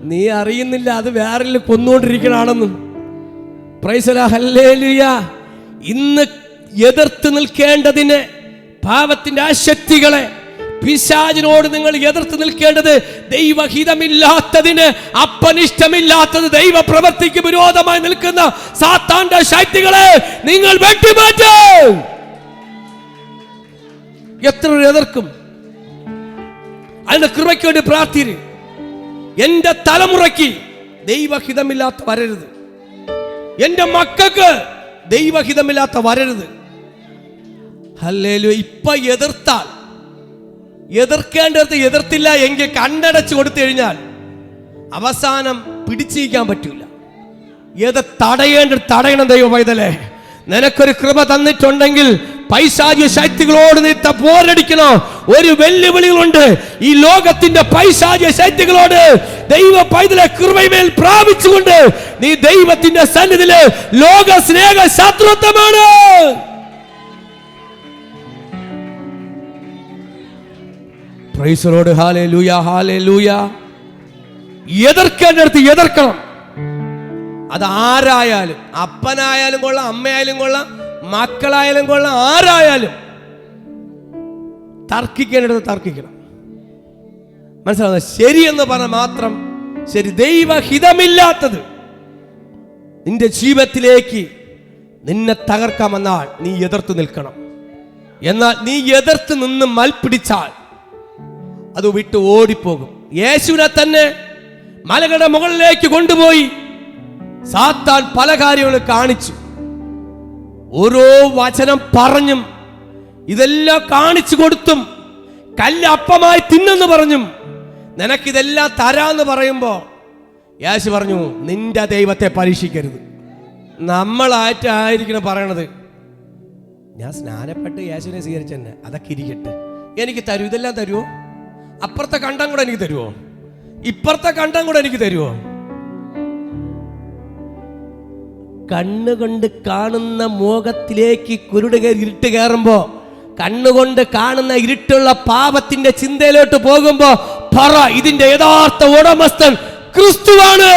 [SPEAKER 1] നീ അറിയുന്നില്ല അത് വേറെ കൊന്നുകൊണ്ടിരിക്കണാണെന്ന്. Praise the lord. ഹല്ലേലൂയ. ഇന്ന് എതിർത്ത് നിൽക്കേണ്ടതിന് പാപത്തിന്റെ ആ ശക്തികളെ, പിശാചിനോട് നിങ്ങൾ എതിർത്ത് നിൽക്കേണ്ടത് ദൈവഹിതമില്ലാത്തതിന്, അപ്പനിഷ്ടമില്ലാത്തത് ദൈവ പ്രവൃത്തിക്ക് വിരോധമായി നിൽക്കുന്ന സാത്താന്റെ ശക്തികളെ നിങ്ങൾ വെട്ടിമാറ്റും. എത്ര എതിർക്കും? അതിന്റെ കൃപയ്ക്ക് വേണ്ടി പ്രാർത്ഥിര്. എന്റെ തലമുറയ്ക്ക് ദൈവഹിതമില്ലാത്ത വരരുത്. എന്റെ മക്കൾക്ക് ദൈവഹിതമില്ലാത്ത വരരുത്. ഹല്ലേലൂയ. ഇപ്പൊ എതിർത്താൽ, എതിർക്കേണ്ടത് എതിർത്തില്ല എങ്കിൽ കണ്ണടച്ചു കൊടുത്തു കഴിഞ്ഞാൽ അവസാനം പിടിച്ചിരിക്കാൻ പറ്റൂല. ഏത് തടയണം. ദൈവ പൈതലേ, നിനക്കൊരു കൃപ തന്നിട്ടുണ്ടെങ്കിൽ പൈശാചിക ശക്തികളോട് നീ പോരടിക്കണോ. ഒരു വെല്ലുവിളികളുണ്ട് ഈ ലോകത്തിന്റെ പൈശാചിക ശക്തികളോട്. ദൈവ പൈതലെ കൃപമേൽ പ്രാപിച്ചുകൊണ്ട് നീ ദൈവത്തിന്റെ സന്നിധിയില് ലോക സ്നേഹ ശത്രുത്വമാണ്. Praise the lord. ഹല്ലേലൂയ, ഹല്ലേലൂയ. എതിർക്കേണ്ടടുത്ത് എതിർക്കണം. അത് ആരായാലും, അപ്പനായാലും കൊള്ളാം, അമ്മയായാലും കൊള്ളാം, മക്കളായാലും കൊള്ളാം, ആരായാലും തർക്കിക്കേണ്ടടുത്ത് തർക്കിക്കണം. മനസ്സിലാവുന്ന? ശരിയെന്ന് പറഞ്ഞാൽ മാത്രം ശരി. ദൈവഹിതമില്ലാത്തത് നിന്റെ ജീവിതത്തിലേക്ക് നിന്നെ തകർക്കാമെന്നാൽ നീ എതിർത്ത് നിൽക്കണം. എന്നാൽ നീ എതിർത്ത് നിന്ന് മൽപ്പിടിച്ചാൽ അത് വിട്ട് ഓടിപ്പോകും. യേശുവിനെ തന്നെ മലകളുടെ മുകളിലേക്ക് കൊണ്ടുപോയി സാത്താൻ പല കാര്യങ്ങളും കാണിച്ചു. ഓരോ വചനം പറഞ്ഞും ഇതെല്ലാം കാണിച്ചു കൊടുത്തും കല്ല് അപ്പമായി തിന്നെന്ന് പറഞ്ഞും നിനക്കിതെല്ലാം തരാന്ന് പറയുമ്പോ യേശു പറഞ്ഞു, നിന്റെ ദൈവത്തെ പരീക്ഷിക്കരുത്. നമ്മളായിട്ടായിരിക്കണം പറയണത്. ഞാൻ സ്നാനപ്പെട്ട് യേശുവിനെ സ്വീകരിച്ചെന്നെ, അതൊക്കെ ഇരിക്കട്ടെ, എനിക്ക് തരൂ, ഇതെല്ലാം തരുമോ? അപ്പുറത്തെ കണ്ടം കൂടെ എനിക്ക് തരുമോ? ഇപ്പുറത്തെ കണ്ടം കൂടെ എനിക്ക് തരുമോ? കണ്ണുകൊണ്ട് കാണുന്ന മോഹത്തിലേക്ക് ഇരുട്ട് കയറുമ്പോ, കണ്ണുകൊണ്ട് കാണുന്ന ഇരുട്ടുള്ള പാപത്തിന്റെ ചിന്തയിലോട്ട് പോകുമ്പോ പറ, ഇതിന്റെ യഥാർത്ഥ ഉടമസ്ഥൻ ക്രിസ്തുവാണ്.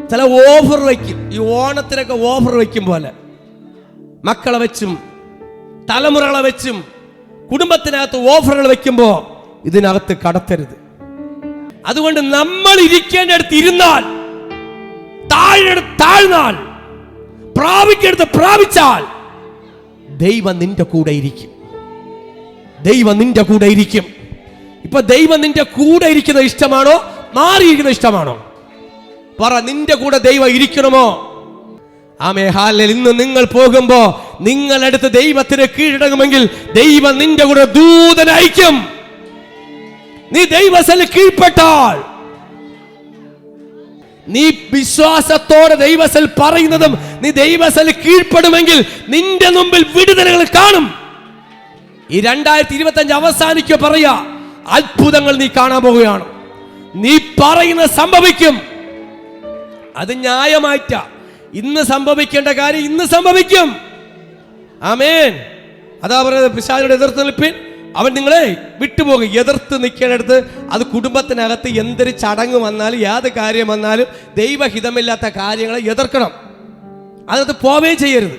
[SPEAKER 1] ചില ഓഫർ വയ്ക്കും, ഈ ഓണത്തിനൊക്കെ ഓഫർ വയ്ക്കും പോലെ, മക്കളെ വെച്ചും തലമുറകളെ വെച്ചും കുടുംബത്തിനകത്ത് ഓഫറുകൾ വെക്കുമ്പോ ഇതിനകത്ത് കടത്തരുത്. അതുകൊണ്ട് നമ്മൾ ഇരിക്കേണ്ടടുത്ത് ഇരുന്നാൽ, താഴ്ന്നാൽ, പ്രാപിക്കേണ്ടത് പ്രാപിച്ചാൽ ദൈവം നിന്റെ കൂടെ ഇരിക്കും. ദൈവം നിന്റെ കൂടെ ഇരിക്കും. ഇപ്പൊ ദൈവം നിന്റെ കൂടെ ഇരിക്കുന്നത് ഇഷ്ടമാണോ, മാറിയിരിക്കുന്നത് ഇഷ്ടമാണോ? പറ, നിന്റെ കൂടെ ദൈവം ഇരിക്കണമോ? ആമേ, ഹല്ലേലൂയ. ഇന്ന് നിങ്ങൾ പോകുമ്പോ നിങ്ങളടുത്ത് ദൈവത്തിന് കീഴടങ്ങുമെങ്കിൽ ദൈവം നിന്റെ കൂടെ ദൂതനയക്കും. നീ ദൈവസന്നിധിയിൽ കീഴ്പ്പെട്ടാൽ, നീ വിശ്വാസത്തോടെ ദൈവസന്നിധിയിൽ പറയുന്നതും നീ ദൈവസന്നിധിയിൽ കീഴ്പ്പെടുമെങ്കിൽ നിന്റെ മുമ്പിൽ വിടുതലുകൾ കാണും. ഈ 2025 അവസാനിക്കോ പറയാ, അത്ഭുതങ്ങൾ നീ കാണാൻ പോവുകയാണ്. നീ പറയുന്നത് സംഭവിക്കും. അത് ന്യായമായിട്ട ഇന്ന് സംഭവിക്കേണ്ട കാര്യം ഇന്ന് സംഭവിക്കും. ആമേൻ. അതാ പറയുന്നത്, പിശാചിനോട് എതിർത്ത് നിൽപ്പിൻ, അവൻ നിങ്ങളെ വിട്ടുപോകും. എതിർത്ത് നിൽക്കേണ്ടടുത്ത് അത് കുടുംബത്തിനകത്ത് എന്തൊരു ചടങ്ങ് വന്നാലും ഏത് കാര്യം വന്നാലും ദൈവഹിതമില്ലാത്ത കാര്യങ്ങളെ എതിർക്കണം. അതിനകത്ത് പോവുകയും ചെയ്യരുത്.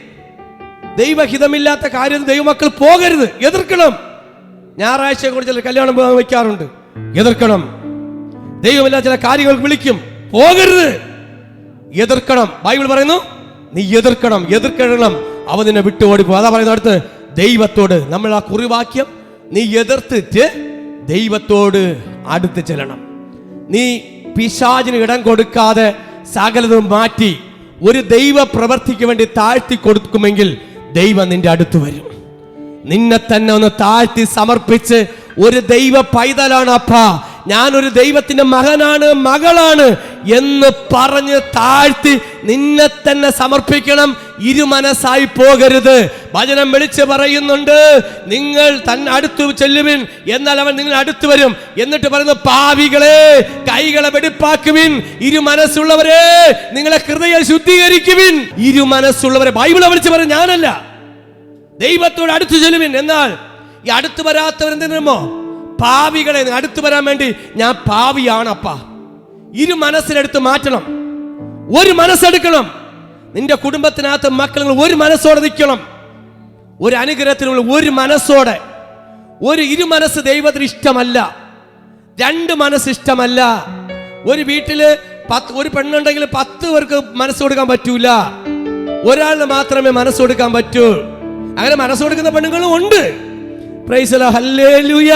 [SPEAKER 1] ദൈവഹിതമില്ലാത്ത കാര്യം ദൈവമക്കൾ പോകരുത്, എതിർക്കണം. ഞായറാഴ്ചയെ കൂടി ചില കല്യാണം വയ്ക്കാറുണ്ട്, എതിർക്കണം. ദൈവമില്ലാത്ത ചില കാര്യങ്ങൾ വിളിക്കും, പോകരുത്, എതിർക്കണം. ബൈബിൾ പറയുന്നു, നീ എതിർക്കണം, എതിർക്കണം, അവൻ നിന്നെ വിട്ടു ഓടിപ്പോ. അതാ പറയുന്ന അടുത്ത് ദൈവത്തോട്, നമ്മൾ ആ കുറിവാക്യം, നീ എതിർത്തിട്ട് ദൈവത്തോട് അടുത്ത് ചെല്ലണം. നീ പിശാചിന് ഇടം കൊടുക്കാതെ സകലതും മാറ്റി ഒരു ദൈവ പ്രവൃത്തിക്ക് വേണ്ടി താഴ്ത്തി കൊടുക്കുമെങ്കിൽ ദൈവം നിന്റെ അടുത്ത് വരും. നിന്നെ തന്നെ ഒന്ന് താഴ്ത്തി സമർപ്പിച്ച്, ഒരു ദൈവ പൈതലാണ് അപ്പ, ഞാനൊരു ദൈവത്തിന്റെ മകനാണ്, മകളാണ് എന്ന് പറഞ്ഞ് താഴ്ത്തി നിന്നെ തന്നെ സമർപ്പിക്കണം. ഇരുമനസ്സായി പോകരുത്. വചനം വിളിച്ച് പറയുന്നുണ്ട്, നിങ്ങൾ തന്നെ അടുത്തു ചെല്ലുവിൻ, എന്നാൽ അവൻ നിങ്ങൾ അടുത്ത് വരും. എന്നിട്ട് പറയുന്നു, പാവികളെ കൈകളെ വെടിപ്പാക്കുവിൻ, ഇരുമനസ്സുള്ളവരെ നിങ്ങളെ ഹൃദയം ശുദ്ധീകരിക്കുവിൻ. ഇരുമനസ്സുള്ളവരെ ബൈബിളെ വിളിച്ച് പറയും, ഞാനല്ല, ദൈവത്തോട് അടുത്തു ചെല്ലുവിൻ. എന്നാൽ ഈ അടുത്ത് വരാത്തവരെന്തിനോ, പാവികളെ അടുത്ത് വരാൻ വേണ്ടി ഞാൻ പാവിയാണ് അപ്പ. ഇരു മനസ്സിനെടുത്ത് മാറ്റണം, ഒരു മനസ്സെടുക്കണം. നിന്റെ കുടുംബത്തിനകത്ത് മക്കൾ ഒരു മനസ്സോടെ നിൽക്കണം. ഒരു അനുഗ്രഹത്തിനുള്ള ഒരു മനസ്സോടെ. ഒരു ഇരു മനസ്സ് ദൈവത്തിന് ഇഷ്ടമല്ല, രണ്ട് മനസ്സ് ഇഷ്ടമല്ല. ഒരു വീട്ടില് ഒരു പെണ്ണുണ്ടെങ്കിൽ 10 പേർക്ക് മനസ്സ് കൊടുക്കാൻ പറ്റൂല, ഒരാളിന് മാത്രമേ മനസ്സ് കൊടുക്കാൻ പറ്റൂ. അങ്ങനെ മനസ്സ് കൊടുക്കുന്ന പെണ്ണുങ്ങളും ഉണ്ട്. പ്രൈസ് ദി ലോർഡ്, ഹല്ലേലൂയ,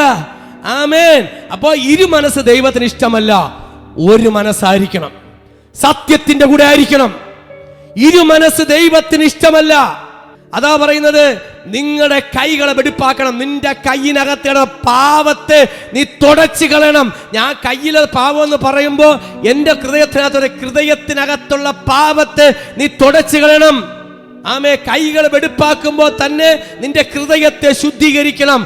[SPEAKER 1] ആമേൻ. അപ്പോൾ ഇരു മനസ്സ് ദൈവത്തിന് ഇഷ്ടമല്ല, ഒരു മനസ്സായിരിക്കണം, സത്യത്തിന്റെ കൂടെ ആയിരിക്കണം. ഇരു മനസ്സ് ദൈവത്തിന് ഇഷ്ടമല്ല. അതാ പറയുന്നത്, നിങ്ങളുടെ കൈകളെ വെടിപ്പാക്കണം. നിന്റെ കൈയിനകത്തുള്ള പാവത്തെ നീ തുടച്ചു കളയണം. ഞാൻ കയ്യിലെ പാവം എന്ന് പറയുമ്പോൾ എന്റെ ഹൃദയത്തിനകത്തുള്ള പാവത്തെ നീ തുടച്ചു കളയണം. ആമേ, കൈകൾ വെടിപ്പാക്കുമ്പോൾ തന്നെ നിന്റെ ഹൃദയത്തെ ശുദ്ധീകരിക്കണം.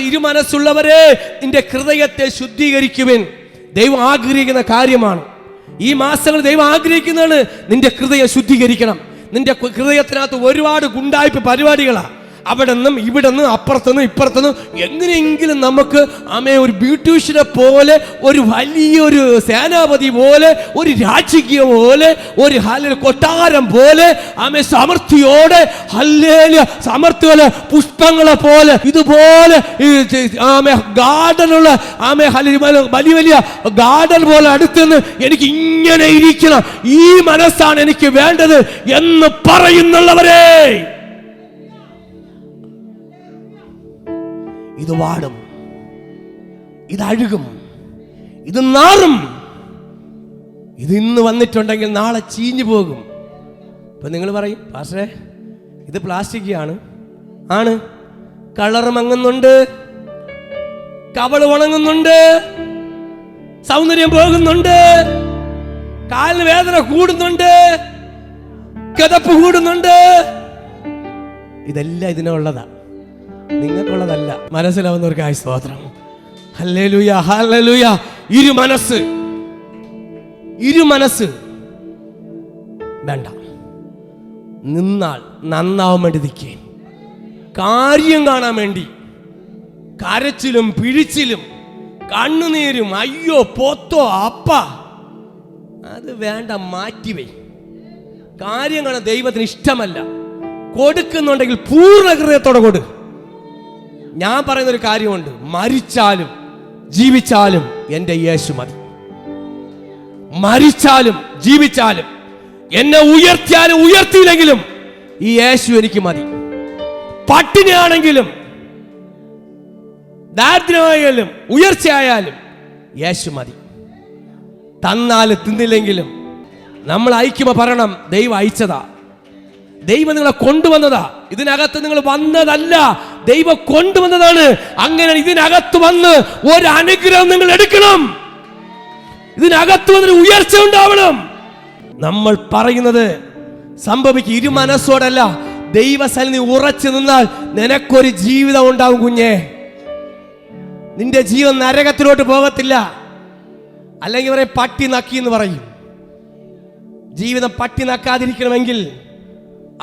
[SPEAKER 1] ഇരു മനസ്സുള്ളവരെ നിന്റെ ഹൃദയത്തെ ശുദ്ധീകരിക്കുവിൻ. ദൈവം ആഗ്രഹിക്കുന്ന കാര്യമാണ്. ഈ മാസങ്ങൾ ദൈവം ആഗ്രഹിക്കുന്നതാണ് നിന്റെ ഹൃദയം ശുദ്ധീകരിക്കണം. നിന്റെ ഹൃദയത്തിനകത്ത് ഒരുപാട് ഗുണ്ടായ്പ പരിപാടികളാണ്. അവിടെ നിന്നും ഇവിടെ നിന്നും അപ്പുറത്തുനിന്നും ഇപ്പുറത്തുനിന്നും എങ്ങനെയെങ്കിലും നമുക്ക് ഒരു ബ്യൂട്ടീഷ്യനെ പോലെ, ഒരു വലിയൊരു സേനാപതി പോലെ, ഒരു രാജകീയ പോലെ, ഒരു കൊട്ടാരം പോലെ സമൃദ്ധിയോടെ, സമൃദ്ധിയോടെ പുഷ്പങ്ങളെ പോലെ, ഇതുപോലെ ഗാർഡനുള്ള വലിയ വലിയ ഗാർഡൻ പോലെ അടുത്തുനിന്ന് എനിക്ക് ഇങ്ങനെ ഇരിക്കണം, ഈ മനസ്സാണ് എനിക്ക് വേണ്ടത് എന്ന് പറയുന്നുള്ളവരെ, ഇത് വാടും, ഇത് അഴുകും, ഇത് നാറും. ഇത് ഇന്ന് വന്നിട്ടുണ്ടെങ്കിൽ നാളെ ചീഞ്ഞു പോകും. ഇപ്പൊ നിങ്ങൾ പറയും, പാസ്റ്ററെ ഇത് പ്ലാസ്റ്റിക് ആണ്, കളർ മങ്ങുന്നുണ്ട്, കവള് ഉണങ്ങുന്നുണ്ട്, സൗന്ദര്യം പോകുന്നുണ്ട്, കാലിന് വേദന കൂടുന്നുണ്ട്, കിതപ്പ് കൂടുന്നുണ്ട്. ഇതെല്ലാം ഇതിനുള്ളതാ, നിങ്ങൾക്കുള്ളതല്ല. മനസ്സിലാവുന്നവർക്കായി സ്തോത്രം. Hallelujah, hallelujah. ഇരു മനസ്സ് വേണ്ട. നിന്നാൽ നന്നാവാൻ വേണ്ടി നിൽക്കേ, കാര്യം കാണാൻ വേണ്ടി, കരച്ചിലും പിഴിച്ചിലും കണ്ണുനീരും അയ്യോ പോത്തോ അപ്പ അത് വേണ്ട, മാറ്റിവേ. കാര്യം കാണാൻ ദൈവത്തിന് ഇഷ്ടമല്ല. കൊടുക്കുന്നുണ്ടെങ്കിൽ പൂർണ്ണ ഹൃദയത്തോടെ കൊടു. ഞാൻ പറയുന്നൊരു കാര്യമുണ്ട്, മരിച്ചാലും ജീവിച്ചാലും എൻ്റെ യേശു മതി. മരിച്ചാലും ജീവിച്ചാലും, എന്നെ ഉയർത്തിയാലും ഉയർത്തിയില്ലെങ്കിലും ഈ യേശു എനിക്ക് മതി. പട്ടിണിയാണെങ്കിലും ദാരിദ്ര്യമായാലും ഉയർച്ചയായാലും യേശു മതി. തന്നാലും തിന്നില്ലെങ്കിലും നമ്മൾ അയക്കുമ്പോൾ പറയണം, ദൈവം അയച്ചതാ, ദൈവം നിങ്ങളെ കൊണ്ടുവന്നതാ. ഇതിനകത്ത് നിങ്ങൾ വന്നതല്ല, ദൈവം കൊണ്ടുവന്നതാണ്. അങ്ങനെ ഇതിനകത്ത് വന്ന് ഒരു അനുഗ്രഹം നിങ്ങൾ എടുക്കണം. ഇതിനകത്ത് വന്നൊരു ഉയർച്ച ഉണ്ടാവണം. നമ്മൾ പറയുന്നത് സംഭവിക്കും. ഇരു മനസ്സോടല്ല, ദൈവസന്നിധി ഉറച്ചു നിന്നാൽ നിനക്കൊരു ജീവിതം ഉണ്ടാവും കുഞ്ഞേ. നിന്റെ ജീവൻ നരകത്തിലോട്ട് പോകത്തില്ല. അല്ലെങ്കിൽ പറയും പട്ടി നക്കി എന്ന് പറയും. ജീവിതം പട്ടി നക്കാതിരിക്കണമെങ്കിൽ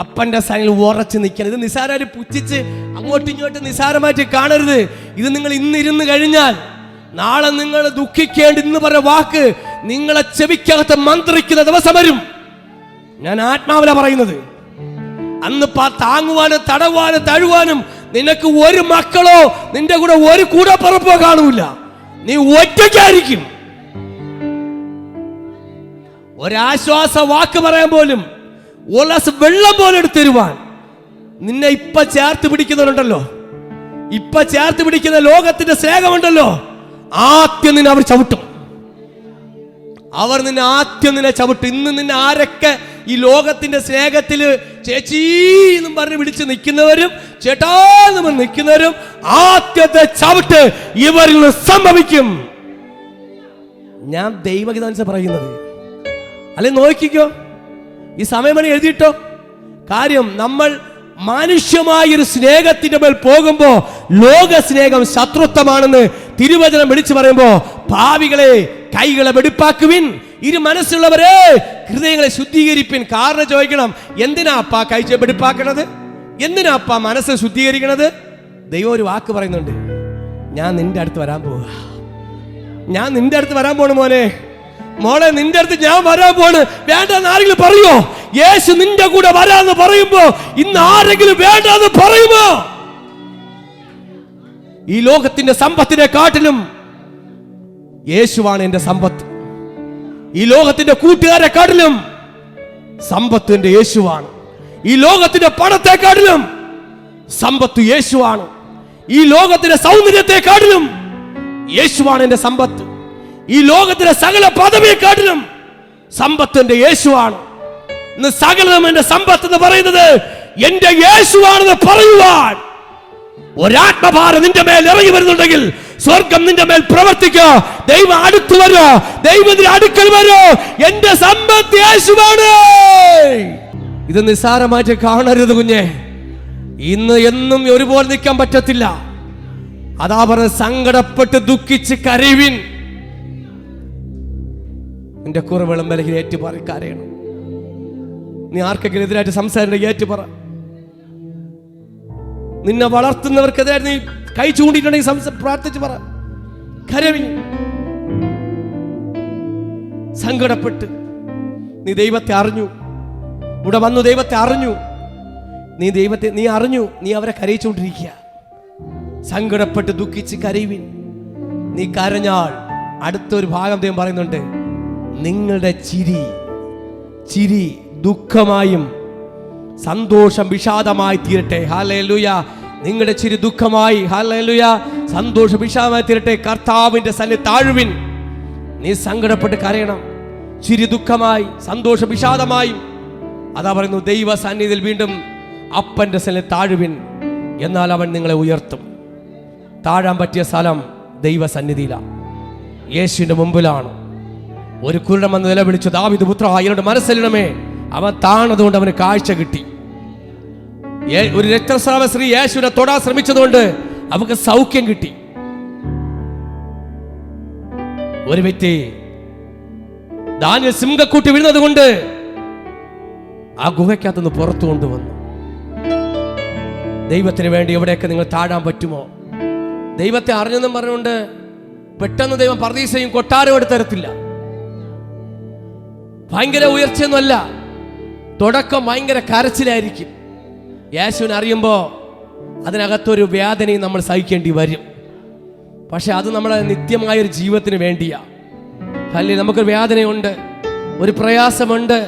[SPEAKER 1] അപ്പന്റെ സൈനിൽ ഉറച്ചു നിൽക്കണം. ഇത് നിസാരമായിട്ട് പുച്ഛിച്ച് അങ്ങോട്ടും ഇങ്ങോട്ടും നിസാരമായിട്ട് കാണരുത്. ഇത് നിങ്ങൾ ഇന്നിരുന്ന് കഴിഞ്ഞാൽ നാളെ നിങ്ങൾ ദുഃഖിക്കേണ്ട ഇന്ന് പറഞ്ഞ വാക്ക് നിങ്ങളെ ചെവിക്കകത്ത് മന്ത്രിക്കുന്ന ദിവസം വരും. ഞാൻ ആത്മാവില പറയുന്നത്. അന്ന് താങ്ങുവാനും തടവാനും തഴുവാനും നിനക്ക് ഒരു മക്കളോ നിന്റെ കൂടെ ഒരു കൂടപ്പുറപ്പോ കാണൂല. നീ ഒറ്റയ്ക്കായിരിക്കും. ഒരാശ്വാസ വാക്ക് പറയാൻ പോലും, ഒരു വെള്ളം പോലെ എടുത്തരുവാൻ നിന്നെ ഇപ്പൊ ചേർത്ത് പിടിക്കുന്നവരുണ്ടല്ലോ, ഇപ്പൊ ചേർത്ത് പിടിക്കുന്ന ലോകത്തിന്റെ സ്നേഹമുണ്ടല്ലോ, ആദ്യം നിന്നെ അവർ ചവിട്ടും. അവർ നിന്നെ ആദ്യം നിന്നെ ചവിട്ടും. ഇന്ന് നിന്നെ ആരൊക്കെ ഈ ലോകത്തിന്റെ സ്നേഹത്തിൽ ചേച്ചി എന്നും പറഞ്ഞ് വിളിച്ച് നിൽക്കുന്നവരും ചേട്ടാ എന്ന് പറഞ്ഞ് നിൽക്കുന്നവരും ആദ്യത്തെ ചവിട്ട് ഇവരിൽ നിന്ന് സംഭവിക്കും. ഞാൻ ദൈവഗീതാനുസരിച്ച് പറയുന്നത്. അല്ലെ നോക്കിക്കോ, ഈ സമയമണി എഴുതിയിട്ടോ. കാര്യം നമ്മൾ മനുഷ്യമായൊരു സ്നേഹത്തിന്റെ മേൽ പോകുമ്പോ ലോക സ്നേഹം ശത്രുത്വമാണെന്ന് തിരുവചനം വിളിച്ചു പറയുമ്പോ, പാവികളെ കൈകളെ വെടിപ്പാക്കുവിൻ, ഇരു മനസ്സുള്ളവരെ ഹൃദയങ്ങളെ ശുദ്ധീകരിപ്പിൻ. കാരണം ചോദിക്കണം, എന്തിനാ അപ്പാ കൈ വെടിപ്പാക്കണത്? എന്തിനാ അപ്പാ മനസ്സ് ശുദ്ധീകരിക്കണത്? ദൈവം ഒരു വാക്ക് പറയുന്നുണ്ട്, ഞാൻ നിന്റെ അടുത്ത് വരാൻ പോവുക. ഞാൻ നിന്റെ അടുത്ത് വരാൻ പോണു മോനെ, മോളെ നിന്റെ അടുത്ത് ഞാൻ വരാൻ പോണ്. വേണ്ടെന്ന് ആരെങ്കിലും പറയുമോ? യേശു നിന്റെ കൂടെ വരാന്ന് പറയുമ്പോ ഇന്ന് ആരെങ്കിലും വേണ്ടെന്ന് പറയുമോ? ഈ ലോകത്തിന്റെ സമ്പത്തിനെ കാട്ടിലും യേശുവാണ് എന്റെ സമ്പത്ത്. ഈ ലോകത്തിന്റെ കൂട്ടുകാരെ കാട്ടിലും സമ്പത്ത് എന്റെ യേശുവാണ്. ഈ ലോകത്തിന്റെ പണത്തെ കാട്ടിലും സമ്പത്ത് യേശുവാണ്. ഈ ലോകത്തിന്റെ സൗന്ദര്യത്തെ കാട്ടിലും യേശുവാണ് എന്റെ സമ്പത്ത്. ഈ ലോകത്തിലെ സകല പദവിയെക്കാട്ടിലും സമ്പത്ത് എന്റെ യേശുവാണ്. ഇന്ന് സകലം എന്റെ സമ്പത്ത് എന്ന് പറയുന്നത് എന്റെ യേശുവാണെന്ന് പറയുവാൻ ഒരാത്മഭാരം നിന്റെ മേൽ ഇറങ്ങി വരുന്നുണ്ടെങ്കിൽ സ്വർഗം നിന്റെ മേൽ പ്രവർത്തിക്കോ. ദൈവം അടുത്തു വരോ, ദൈവത്തിന്റെ അടുക്കൽ വരോ. എന്റെ സമ്പത്ത് യേശുവാണ്. ഇത് നിസ്സാരമായിട്ട് കാണരുത് കുഞ്ഞെ. ഇന്ന് എന്നും ഒരുപോലെ നിൽക്കാൻ പറ്റത്തില്ല. അതാ പറഞ്ഞ സങ്കടപ്പെട്ട് ദുഃഖിച്ച് കരയുവിൻ. നിന്റെ കുറവുകളും ബലഹീന ഏറ്റുപറ കരയണം. നീ ആർക്കെങ്കിലും എതിരായിട്ട് സംസാരിച്ച ഏറ്റുപറ. നിന്നെ വളർത്തുന്നവർക്കെതിരെ നീ കൈ ചൂണ്ടിട്ടുണ്ടെങ്കിൽ പ്രാർത്ഥിച്ച് പറ. കരവി സങ്കടപ്പെട്ട് നീ ദൈവത്തെ അറിഞ്ഞു, ഇവിടെ വന്നു ദൈവത്തെ അറിഞ്ഞു, നീ അറിഞ്ഞു, നീ അവരെ കരയിച്ചുകൊണ്ടിരിക്കുക. സങ്കടപ്പെട്ട് ദുഃഖിച്ച് കരയുവിൻ. നീ കരഞ്ഞാൽ അടുത്തൊരു ഭാഗം ദൈവം പറയുന്നുണ്ട്, നിങ്ങളുടെ ചിരി ദുഃഖമായും സന്തോഷം വിഷാദമായി തീരട്ടെ. ഹല്ലേലൂയ. നിങ്ങളുടെ ചിരി ദുഃഖമായി, ഹല്ലേലൂയ, സന്തോഷം വിഷാദമായി തീരട്ടെ. കർത്താവിന്റെ സന്നിധി താഴുവിൻ. നീ സങ്കടപ്പെട്ട് കരയണം. ചിരി ദുഃഖമായി, സന്തോഷം വിഷാദമായും. അതാ പറയുന്നു, ദൈവ സന്നിധിയിൽ വീണ്ടും അപ്പന്റെ സന്നിധി താഴുവിൻ, എന്നാൽ അവൻ നിങ്ങളെ ഉയർത്തും. താഴാൻ പറ്റിയ സ്ഥലം ദൈവസന്നിധിയിലാണ്, യേശുവിന്റെ മുമ്പിലാണ്. ഒരു കുരുടൻ വന്ന് നിലവിളിച്ചു, ദാവീദ് പുത്രാ അയാളുടെ മനസ്സലിടമേ. അവൻ താണതുകൊണ്ട് അവന് കാഴ്ച കിട്ടി. ഒരു രക്തസ്രാവ സ്ത്രീ യേശുവിനെ തൊടാൻ ശ്രമിച്ചതുകൊണ്ട് അവർക്ക് സൗഖ്യം കിട്ടി. ഒരു വ്യക്തി ദാനിയേൽ സിംഹക്കൂട്ടി വീഴുന്നത് കൊണ്ട് ആ ഗുഹയ്ക്കകത്തുനിന്ന് പുറത്തു കൊണ്ടുവന്നു. ദൈവത്തിന് വേണ്ടി എവിടെയൊക്കെ നിങ്ങൾ താഴാൻ പറ്റുമോ? ദൈവത്തെ അറിഞ്ഞെന്നും പറഞ്ഞുകൊണ്ട് പെട്ടെന്ന് ദൈവം പർദീസയും കൊട്ടാരവും എടുത്തരത്തില്ല. ഭയങ്കര ഉയർച്ചയൊന്നുമല്ല, തുടക്കം ഭയങ്കര കരച്ചിലായിരിക്കും. യേശുവിനെ അറിയുമ്പോൾ അതിനകത്തൊരു വേദനയും നമ്മൾ സഹിക്കേണ്ടി വരും. പക്ഷെ അത് നമ്മുടെ നിത്യമായൊരു ജീവിതത്തിന് വേണ്ടിയാ. അല്ലെങ്കിൽ നമുക്കൊരു വേദനയുണ്ട്, ഒരു പ്രയാസമുണ്ട്,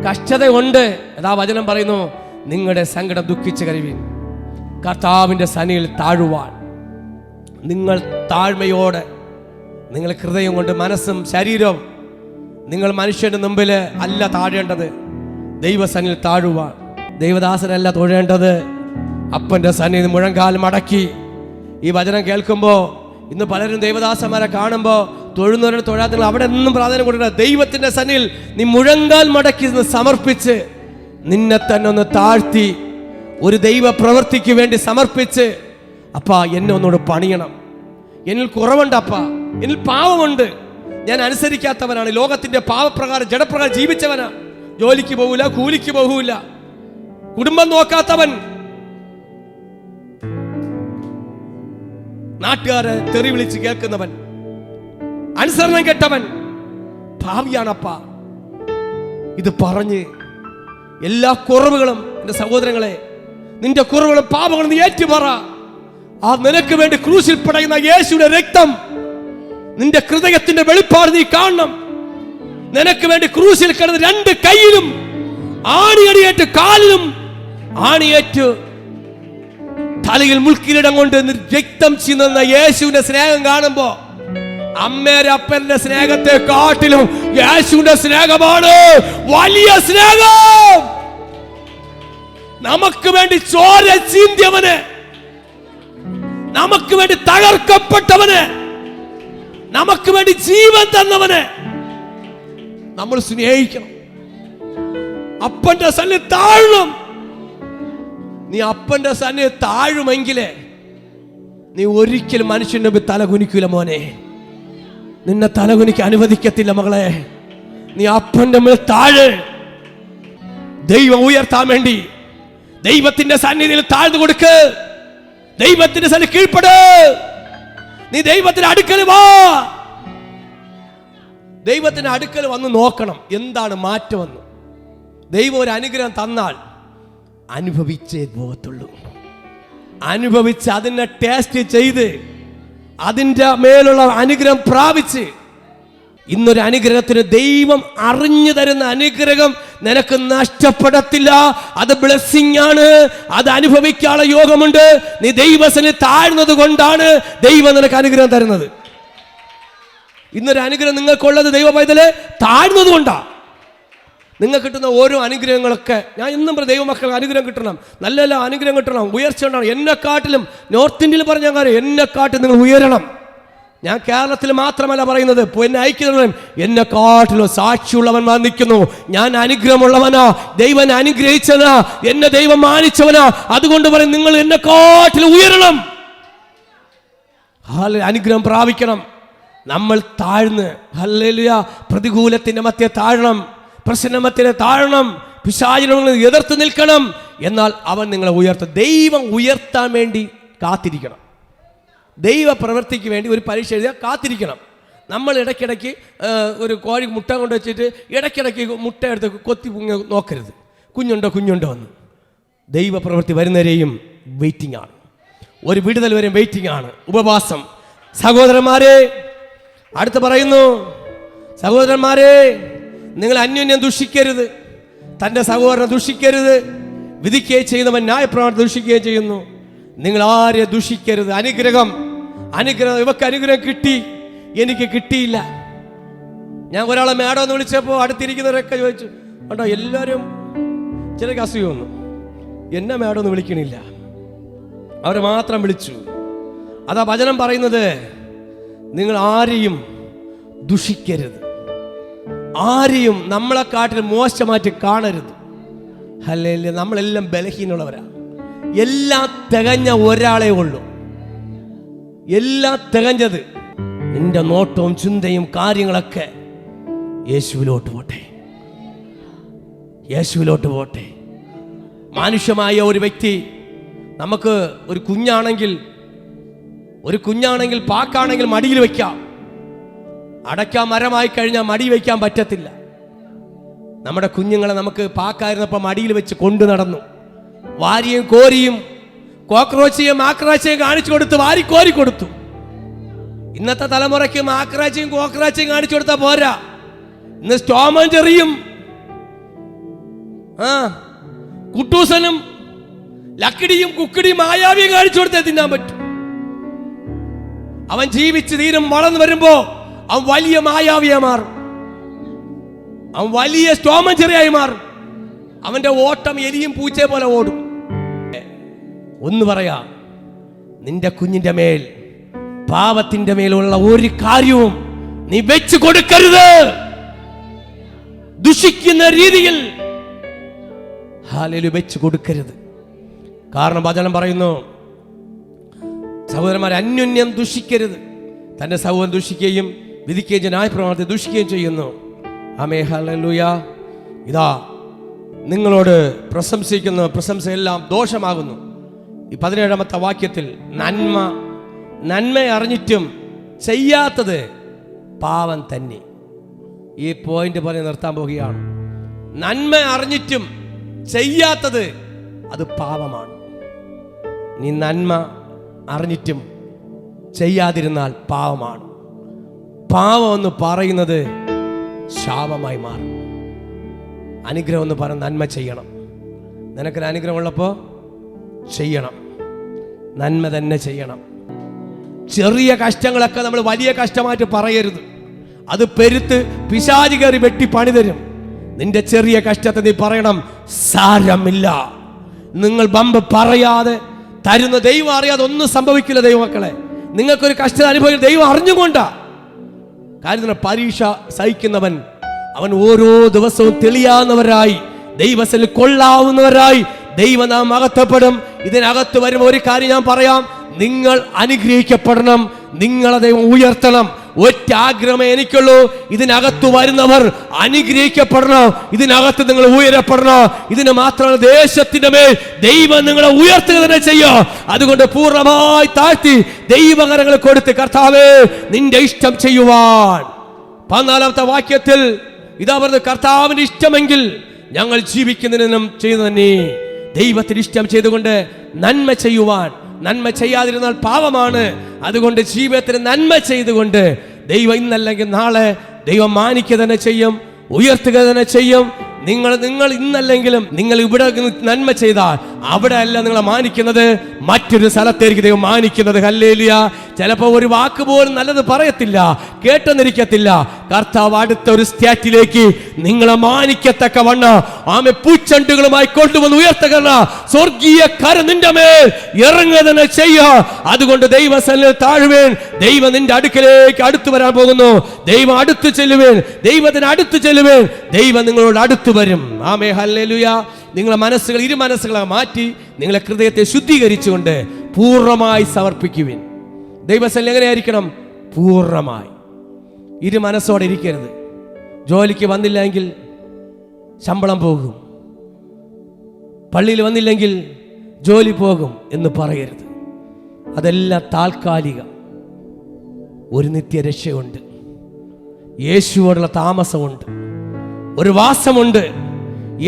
[SPEAKER 1] കഷ്ടതയുണ്ട്. അതാ വചനം പറയുന്നു, നിങ്ങളുടെ സങ്കടം ദുഃഖിച്ച് കരയുവിൻ, കർത്താവിൻ്റെ സന്നിധിയിൽ താഴുവാൻ. നിങ്ങൾ താഴ്മയോടെ, നിങ്ങൾ ഹൃദയം കൊണ്ട്, മനസ്സും ശരീരവും, നിങ്ങൾ മനുഷ്യന്റെ മുമ്പിൽ അല്ല താഴേണ്ടത്, ദൈവസന്നിധിയിൽ താഴുവാൻ. ദൈവദാസനല്ല തൊഴേണ്ടത്, അപ്പന്റെ സന്നിധി മുഴങ്കാൽ മടക്കി. ഈ വചനം കേൾക്കുമ്പോൾ ഇന്ന് പലരും ദൈവദാസന്മാരെ കാണുമ്പോൾ തൊഴുന്നവരുടെ തൊഴാത്ത അവിടെ ഒന്നും പ്രാധാന്യം കൊടുക്കുക. ദൈവത്തിന്റെ സന്നിധിയിൽ നീ മുഴങ്കാൽ മടക്കി സമർപ്പിച്ച്, നിന്നെ തന്നെ ഒന്ന് താഴ്ത്തി, ഒരു ദൈവ പ്രവൃത്തിക്ക് വേണ്ടി സമർപ്പിച്ച്, അപ്പാ എന്നെ ഒന്നുകൂടെ പണിയണം, എന്നിൽ കുറവുണ്ട് അപ്പാ, എന്നിൽ പാവമുണ്ട്, ഞാൻ അനുസരിക്കാത്തവനാണ്, ലോകത്തിന്റെ പാവപ്രകാരം ജഡപ്രകാരം ജീവിച്ചവനാണ്, ജോലിക്ക് പോകൂല, കൂലിക്ക് പോകൂല, കുടുംബം നോക്കാത്തവൻ, നാട്ടുകാരെ തെറി വിളിച്ച് കേൾക്കുന്നവൻ, അനുസരണം കെട്ടവൻ, ഭാവിയാണപ്പാ. ഇത് പറഞ്ഞ് എല്ലാ കുറവുകളും, എന്റെ സഹോദരങ്ങളെ, നിന്റെ കുറവുകളും പാപങ്ങളും നീ ഏറ്റുപറ. ആ നിനക്ക് വേണ്ടി ക്രൂശിൽ പടയുന്ന യേശുവിന്റെ രക്തം നിന്റെ ഹൃദയത്തിന്റെ വെളിപ്പാട് നീ കാണണം. നിനക്ക് വേണ്ടി ക്രൂശിൽ കിടന്ന് രണ്ട് കൈയിലും ആണിയടിയേറ്റ്, കാലിലും ആണിയേറ്റ്, തലയിൽ മുൾക്കിരീടം കൊണ്ട് രക്തം ചിന്തുന്ന യേശുവിന്റെ സ്നേഹം കാണുമ്പോ അമ്മേരെ അപ്പന്റെ സ്നേഹത്തെ കാട്ടിലും യേശുവിന്റെ സ്നേഹമാണ് വലിയ സ്നേഹം. നമുക്ക് വേണ്ടി ചോര ചീന്തിയവന്, നമുക്ക് വേണ്ടി തകർക്കപ്പെട്ടവന്, നമുക്ക് വേണ്ടി ജീവൻ തന്നവന് നമ്മൾ സ്നേഹിക്കണം. അപ്പന്റെ സന്നിധി താഴണം. നീ അപ്പന്റെ സന്നിധി താഴുമെങ്കിലേ നീ ഒരിക്കലും മനുഷ്യന്റെ മുമ്പിൽ തലകുനിക്കൂല മോനെ. നിന്നെ തലകുനിക്ക് അനുവദിക്കത്തില്ല മകളെ. നീ അപ്പന്റെ മുമ്പിൽ താഴ്. ദൈവം ഉയർത്താൻ വേണ്ടി ദൈവത്തിന്റെ സന്നിധിയിൽ താഴ്ന്നു കൊടുക്ക്. ദൈവത്തിന്റെ സന്നിധി കീഴ്പ്പെട്. നീ ദൈവത്തിന്റെ അടുക്കൽ വാ. ദൈവത്തിന്റെ അടുക്കൽ വന്ന് നോക്കണം എന്താണ് മാറ്റമെന്ന്. ദൈവം ഒരു അനുഗ്രഹം തന്നാൽ അനുഭവിച്ചേ പോകത്തുള്ളൂ. അനുഭവിച്ച് അതിനെ ടേസ്റ്റ് ചെയ്ത് അതിൻ്റെ മേലുള്ള അനുഗ്രഹം പ്രാപിച്ച്, ഇന്നൊരു അനുഗ്രഹത്തിന് ദൈവം അറിഞ്ഞു തരുന്ന അനുഗ്രഹം നിനക്ക് നഷ്ടപ്പെടത്തില്ല. അത് ബ്ലെസ്സിംഗ് ആണ്. അത് അനുഭവിക്കാനുള്ള യോഗമുണ്ട്. നീ ദൈവത്തിന് താഴ്ന്നത് കൊണ്ടാണ് ദൈവം നിനക്ക് അനുഗ്രഹം തരുന്നത്. ഇന്നൊരു അനുഗ്രഹം നിങ്ങൾക്കുള്ളത് ദൈവ പൈതലെ താഴ്ന്നത് കൊണ്ടാ. നിങ്ങൾക്ക് കിട്ടുന്ന ഓരോ അനുഗ്രഹങ്ങളൊക്കെ, ഞാൻ എന്നും ദൈവമക്കൾക്ക് അനുഗ്രഹം കിട്ടണം, നല്ല നല്ല അനുഗ്രഹം കിട്ടണം, ഉയർച്ച ഉണ്ടാവണം. എന്നെക്കാട്ടിലും നോർത്ത് ഇന്ത്യയിൽ പറഞ്ഞ കാര്യം, എന്നെക്കാട്ടിൽ നിങ്ങൾ ഉയരണം. ഞാൻ കേരളത്തിൽ മാത്രമല്ല പറയുന്നത്, എന്നെ അയക്കുന്നവരും എന്നെക്കാട്ടിലും സാക്ഷിയുള്ളവന്മാർ നിൽക്കുന്നു. ഞാൻ അനുഗ്രഹമുള്ളവനാ, ദൈവം അനുഗ്രഹിച്ചവനാ, എന്നെ ദൈവം മാനിച്ചവനാ. അതുകൊണ്ട് പറയും നിങ്ങൾ എന്നെക്കാട്ടിലും ഉയരണം, അനുഗ്രഹം പ്രാപിക്കണം. നമ്മൾ താഴ്ന്ന്, ഹല്ലേലൂയ, പ്രതികൂലത്തിന്റെ മധ്യേ താഴണം, പ്രശ്നമത്തിനെ താഴണം, പിശാചിനെ എതിർത്ത് നിൽക്കണം. എന്നാൽ അവൻ നിങ്ങളെ ഉയർത്തും. ദൈവം ഉയർത്താൻ വേണ്ടി കാത്തിരിക്കണം. ദൈവ പ്രവൃത്തിക്ക് വേണ്ടി ഒരു പരീക്ഷ എഴുതിയാൽ കാത്തിരിക്കണം. നമ്മൾ ഇടയ്ക്കിടയ്ക്ക് ഒരു കോഴി മുട്ട കൊണ്ട് വെച്ചിട്ട് ഇടയ്ക്കിടയ്ക്ക് മുട്ട എടുത്ത് കൊത്തി നോക്കരുത്, കുഞ്ഞുണ്ടോ കുഞ്ഞുണ്ടോ എന്ന്. ദൈവ പ്രവൃത്തി വരുന്നവരെയും വെയിറ്റിംഗ് ആണ്, ഒരു വിടുതൽ വരെയും വെയിറ്റിംഗ് ആണ്, ഉപവാസം. സഹോദരന്മാരെ, അടുത്ത് പറയുന്നു, സഹോദരന്മാരെ, നിങ്ങൾ അന്യോന്യം ദുഷിക്കരുത്, തൻ്റെ സഹോദരനെ ദുഷിക്കരുത്. വിധിക്കുകയും ചെയ്യുന്നവൻ ന്യായപ്രമാണം ദുഷിക്കുകയും ചെയ്യുന്നു. നിങ്ങൾ ആരെ ദുഷിക്കരുത്. അനുഗ്രഹം, ഇവക്ക് അനുഗ്രഹം കിട്ടി, എനിക്ക് കിട്ടിയില്ല. ഞാൻ ഒരാളെ മേഡം എന്ന് വിളിച്ചപ്പോൾ അടുത്തിരിക്കുന്നവരൊക്കെ ചോദിച്ചു, കേട്ടോ എല്ലാവരും ചിലക്ക് അസൂയ വന്നു, എന്നെ മേഡം എന്ന് വിളിക്കണില്ല, അവരെ മാത്രം വിളിച്ചു. അതാ വചനം പറയുന്നത്, നിങ്ങൾ ആരെയും ദുഷിക്കരുത്, ആരെയും നമ്മളെക്കാട്ടിൽ മോശമായിട്ട് കാണരുത്. അല്ലേ, നമ്മളെല്ലാം ബലഹീനമുള്ളവരാ. എല്ലാം തികഞ്ഞ ഒരാളെ ഉള്ളൂ, എല്ലാം തികഞ്ഞത്. നിന്റെ നോട്ടവും ചിന്തയും കാര്യങ്ങളൊക്കെ യേശുവിലോട്ട് പോട്ടെ, യേശുവിലോട്ട് പോട്ടെ. മാനുഷ്യമായ ഒരു വ്യക്തി, നമുക്ക് ഒരു കുഞ്ഞാണെങ്കിൽ പാക്കാണെങ്കിൽ മടിയിൽ വയ്ക്കാം, അടയ്ക്കാൻ മരമായി കഴിഞ്ഞാൽ മടി വയ്ക്കാൻ പറ്റത്തില്ല. നമ്മുടെ കുഞ്ഞുങ്ങളെ നമുക്ക് പാക്കായിരുന്നപ്പോൾ മടിയിൽ വെച്ച് കൊണ്ടു നടന്നു, വാരിയും കോരിയും കോക്രോച്ചയും ആക്രാച്ചയും കാണിച്ചു കൊടുത്ത് വാരിക്കോരി കൊടുത്തു. ഇന്നത്തെ തലമുറയ്ക്ക് ആക്രാച്ചയും കോക്രാച്ചയും കാണിച്ചു കൊടുത്താൽ പോരാ, ഇന്ന് സ്റ്റോമൻ ചെറിയും കുട്ടൂസനും ലക്കിടിയും കുക്കിടിയും മായാവിയും കാണിച്ചു കൊടുത്തേ തിന്നാൻ പറ്റും. അവൻ ജീവിച്ച് തീരും, വളർന്നു വരുമ്പോ അവൻ വലിയ മായാവിയായി മാറും, അവൻ വലിയ സ്റ്റോമൻ ചെറിയായി മാറും. അവന്റെ ഓട്ടം എലിയും പൂച്ചയെ പോലെ ഓടും. ഒന്ന് പറയാ, നിന്റെ കുഞ്ഞിന്റെ മേൽ പാപത്തിന്റെ മേലുള്ള ഒരു കാര്യവും നീ വെച്ചു കൊടുക്കരുത്, ദുഷിക്കുന്ന രീതിയിൽ വെച്ചു കൊടുക്കരുത്. കാരണം വചനം പറയുന്നു, സഹോദരന്മാരെ, അന്യോന്യം ദുഷിക്കരുത്. തന്റെ സഹോദരൻ ദുഷിക്കുകയും വിധിക്കുകയും ന്യായപ്രമാണത്തെ ദുഷിക്കുകയും ചെയ്യുന്നു. ആമേൻ, ഹല്ലേലൂയ. ഇതാ നിങ്ങളോട് പ്രശംസിക്കുന്ന പ്രശംസയെല്ലാം ദോഷമാകുന്നു. ഈ 17ാമത്തെ വാക്യത്തിൽ നന്മ അറിഞ്ഞിട്ടും ചെയ്യാത്തത് പാവം തന്നെ. ഈ പോയിന്റ് പറഞ്ഞ് നിർത്താൻ പോവുകയാണ്. നന്മ അറിഞ്ഞിട്ടും ചെയ്യാത്തത് അത് പാവമാണ്. നീ നന്മ അറിഞ്ഞിട്ടും ചെയ്യാതിരുന്നാൽ പാവമാണ്. പാവം എന്ന് പറയുന്നത് ശാപമായി മാറും. അനുഗ്രഹം എന്ന് പറഞ്ഞ നന്മ ചെയ്യണം. നിനക്കൊരു അനുഗ്രഹം ഉള്ളപ്പോൾ ചെയ്യണം, നന്മ തന്നെ ചെയ്യണം. ചെറിയ കഷ്ടങ്ങളൊക്കെ നമ്മൾ വലിയ കഷ്ടമായിട്ട് പറയരുത്. അത് പെരുത്ത് പിശാച് കയറി വെട്ടി പണി തരും. നിന്റെ ചെറിയ കഷ്ടത്തെ നീ പറയണം, സാരമില്ല. നിങ്ങൾ ബമ്പ് പറയാതെ തരുന്ന ദൈവം അറിയാതെ ഒന്നും സംഭവിക്കില്ല. ദൈവമക്കളെ, നിങ്ങൾക്കൊരു കഷ്ടത അനുഭവിക്കുന്ന ദൈവം അറിഞ്ഞുകൊണ്ടാ. കാര്യം പരീക്ഷ സഹിക്കുന്നവൻ അവൻ ഓരോ ദിവസവും തെളിയാവുന്നവരായി, ദൈവത്തിൽ കൊള്ളാവുന്നവരായി ദൈവനാം മഹത്വപ്പെടും. ഇതിനകത്ത് വരുമ്പോൾ ഒരു കാര്യം ഞാൻ പറയാം, നിങ്ങൾ അനുഗ്രഹിക്കപ്പെടണം, നിങ്ങളെ ദൈവം ഉയർത്തണം. ഒറ്റ ആഗ്രഹമേ എനിക്കുള്ളൂ, ഇതിനകത്ത് വരുന്നവർ അനുഗ്രഹിക്കപ്പെടണം, ഇതിനകത്ത് നിങ്ങൾ ഉയരപ്പെടണം. ഇതിന് മാത്രമല്ല, ദേശത്തിന്റെ മേൽ ദൈവം നിങ്ങളെ ഉയർത്തുക തന്നെ ചെയ്യും. അതുകൊണ്ട് പൂർണ്ണമായി താഴ്ത്തി ദൈവകരങ്ങൾ കൊടുത്ത്, കർത്താവേ നിന്റെ ഇഷ്ടം ചെയ്യുവാൻ. 14ാമത്തെ വാക്യത്തിൽ ഇതാ പറഞ്ഞത്, കർത്താവിന്റെ ഇഷ്ടമെങ്കിൽ ഞങ്ങൾ ജീവിക്കുന്നതിനും ചെയ്യുന്നതന്നെ. ദൈവത്തിന് ഇഷ്ടം ചെയ്തുകൊണ്ട് നന്മ ചെയ്യുവാൻ. നന്മ ചെയ്യാതിരുന്നാൽ പാപമാണ്. അതുകൊണ്ട് ജീവിതത്തിന് നന്മ ചെയ്തുകൊണ്ട് ദൈവം ഇന്നല്ലെങ്കിൽ നാളെ ദൈവം മാനിക്കുക തന്നെ ചെയ്യും, ഉയർത്തുക തന്നെ ചെയ്യും. നിങ്ങൾ ഇന്നല്ലെങ്കിലും നിങ്ങൾ ഇവിടെ നന്മ ചെയ്താൽ അവിടെ അല്ല നിങ്ങളെ മാനിക്കുന്നത്, മറ്റൊരു സ്ഥലത്തേക്ക് ദൈവം മാനിക്കുന്നത്. ഹല്ലേലൂയ. ചിലപ്പോൾ ഒരു വാക്ക് പോലും നല്ലത് പറയത്തില്ല, കേട്ടെന്നിരിക്കത്തില്ല. കർത്താവ് അടുത്ത ഒരു സ്റ്റേറ്റിലേക്ക് നിങ്ങളെ മാനിക്കത്തക്ക വണ്ണം ആമെ പൂച്ചണ്ടുകളുമായി കൊണ്ടുവന്ന് ഉയർത്തുക. സ്വർഗീയ കരം നിന്റെ മേൽ ഇറങ്ങുക തന്നെ ചെയ്യുക. അതുകൊണ്ട് ദൈവസന്നിധിയിൽ താഴുവേൻ. ദൈവം നിന്റെ അടുക്കലേക്ക് അടുത്തു വരാൻ പോകുന്നു. ദൈവം അടുത്ത് ചെല്ലുവേൻ, ദൈവത്തിന് അടുത്ത് ചെല്ലുവേൻ. ദൈവം നിങ്ങളോട് അടുത്ത് വരും. ആമേ ഹല്ലേലൂയ. നിങ്ങളെ മനസ്സുകൾ ഇരു മനസ്സുകളെ മാറ്റി നിങ്ങളെ ഹൃദയത്തെ ശുദ്ധീകരിച്ചുകൊണ്ട് പൂർണ്ണമായി സമർപ്പിക്കുവിൻ. ദൈവസന്നിധിയിൽ എങ്ങനെയായിരിക്കണം? പൂർണ്ണമായി ഇരു മനസ്സോടെ ഇരിക്കരുത്. ജോലിക്ക് വന്നില്ലെങ്കിൽ ശമ്പളം പോകും, പള്ളിയിൽ വന്നില്ലെങ്കിൽ ജോലി പോകും എന്ന് പറയരുത്. അതെല്ലാം താൽക്കാലികം. ഒരു നിത്യരക്ഷയുണ്ട്, യേശുവോടുള്ള താമസമുണ്ട്, ഒരു വാസമുണ്ട്,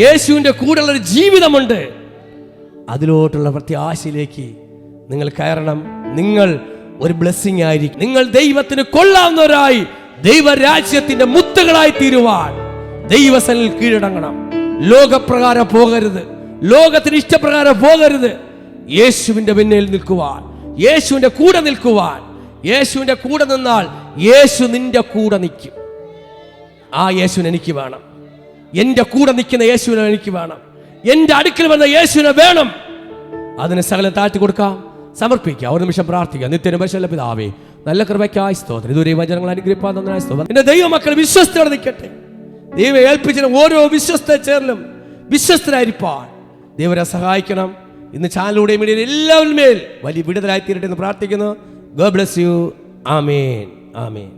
[SPEAKER 1] യേശുവിൻ്റെ കൂടെയുള്ളൊരു ജീവിതമുണ്ട്. അതിലോട്ടുള്ള പ്രത്യാശയിലേക്ക് നിങ്ങൾ കയറണം. നിങ്ങൾ ഒരു ബ്ലെസ്സിങ് ആയിരിക്കും. നിങ്ങൾ ദൈവത്തിന് കൊള്ളാവുന്നവരായി ദൈവരാജ്യത്തിന്റെ മുത്തുകളായി തീരുവാൻ ദൈവസന്നിധിയിൽ കീഴടങ്ങണം. ലോകപ്രകാരം പോകരുത്, ലോകത്തിന് ഇഷ്ടപ്രകാരം പോകരുത്. യേശുവിന്റെ പിന്നിൽ നിൽക്കുവാൻ, യേശുവിന്റെ കൂടെ നിൽക്കുവാൻ. യേശുവിന്റെ കൂടെ നിന്നാൽ യേശു നിന്റെ കൂടെ നിൽക്കും. ആ യേശുവിനെ എനിക്ക് വേണം. എൻ്റെ കൂടെ നിൽക്കുന്ന യേശുവിനെ എനിക്ക് വേണം. എൻ്റെ അടുക്കൽ വന്ന യേശുവിനെ വേണം. അതിന് സകലം താഴ്ത്തി കൊടുക്കാം, സമർപ്പിക്കാം. ഒരു നിമിഷം പ്രാർത്ഥിക്കാം. നിത്യനും പരിശുദ്ധ പിതാവേ, നല്ല കൃപയ്ക്കായി സ്തോത്രം. ഇതുവരെ വചനങ്ങൾ അനുഗ്രഹിപ്പാൻ തന്നതിനായി സ്തോത്രം. എൻ്റെ ദൈവമക്കൾ വിശ്വസ്തയോടെ നിൽക്കട്ടെ. ദൈവം ഏൽപ്പിച്ച ഓരോ വിശ്വസ്ത ചേർന്നും വിശ്വസ്തരായിരിക്കാൻ ദൈവരെ സഹായിക്കണം. ഇന്ന് ചാനലിലൂടെ മീഡിയയിൽ എല്ലാവരും മേൽ വലിയ വിടുതലായി തീരട്ടെ എന്ന് പ്രാർത്ഥിക്കുന്നു. God bless you. Amen, amen.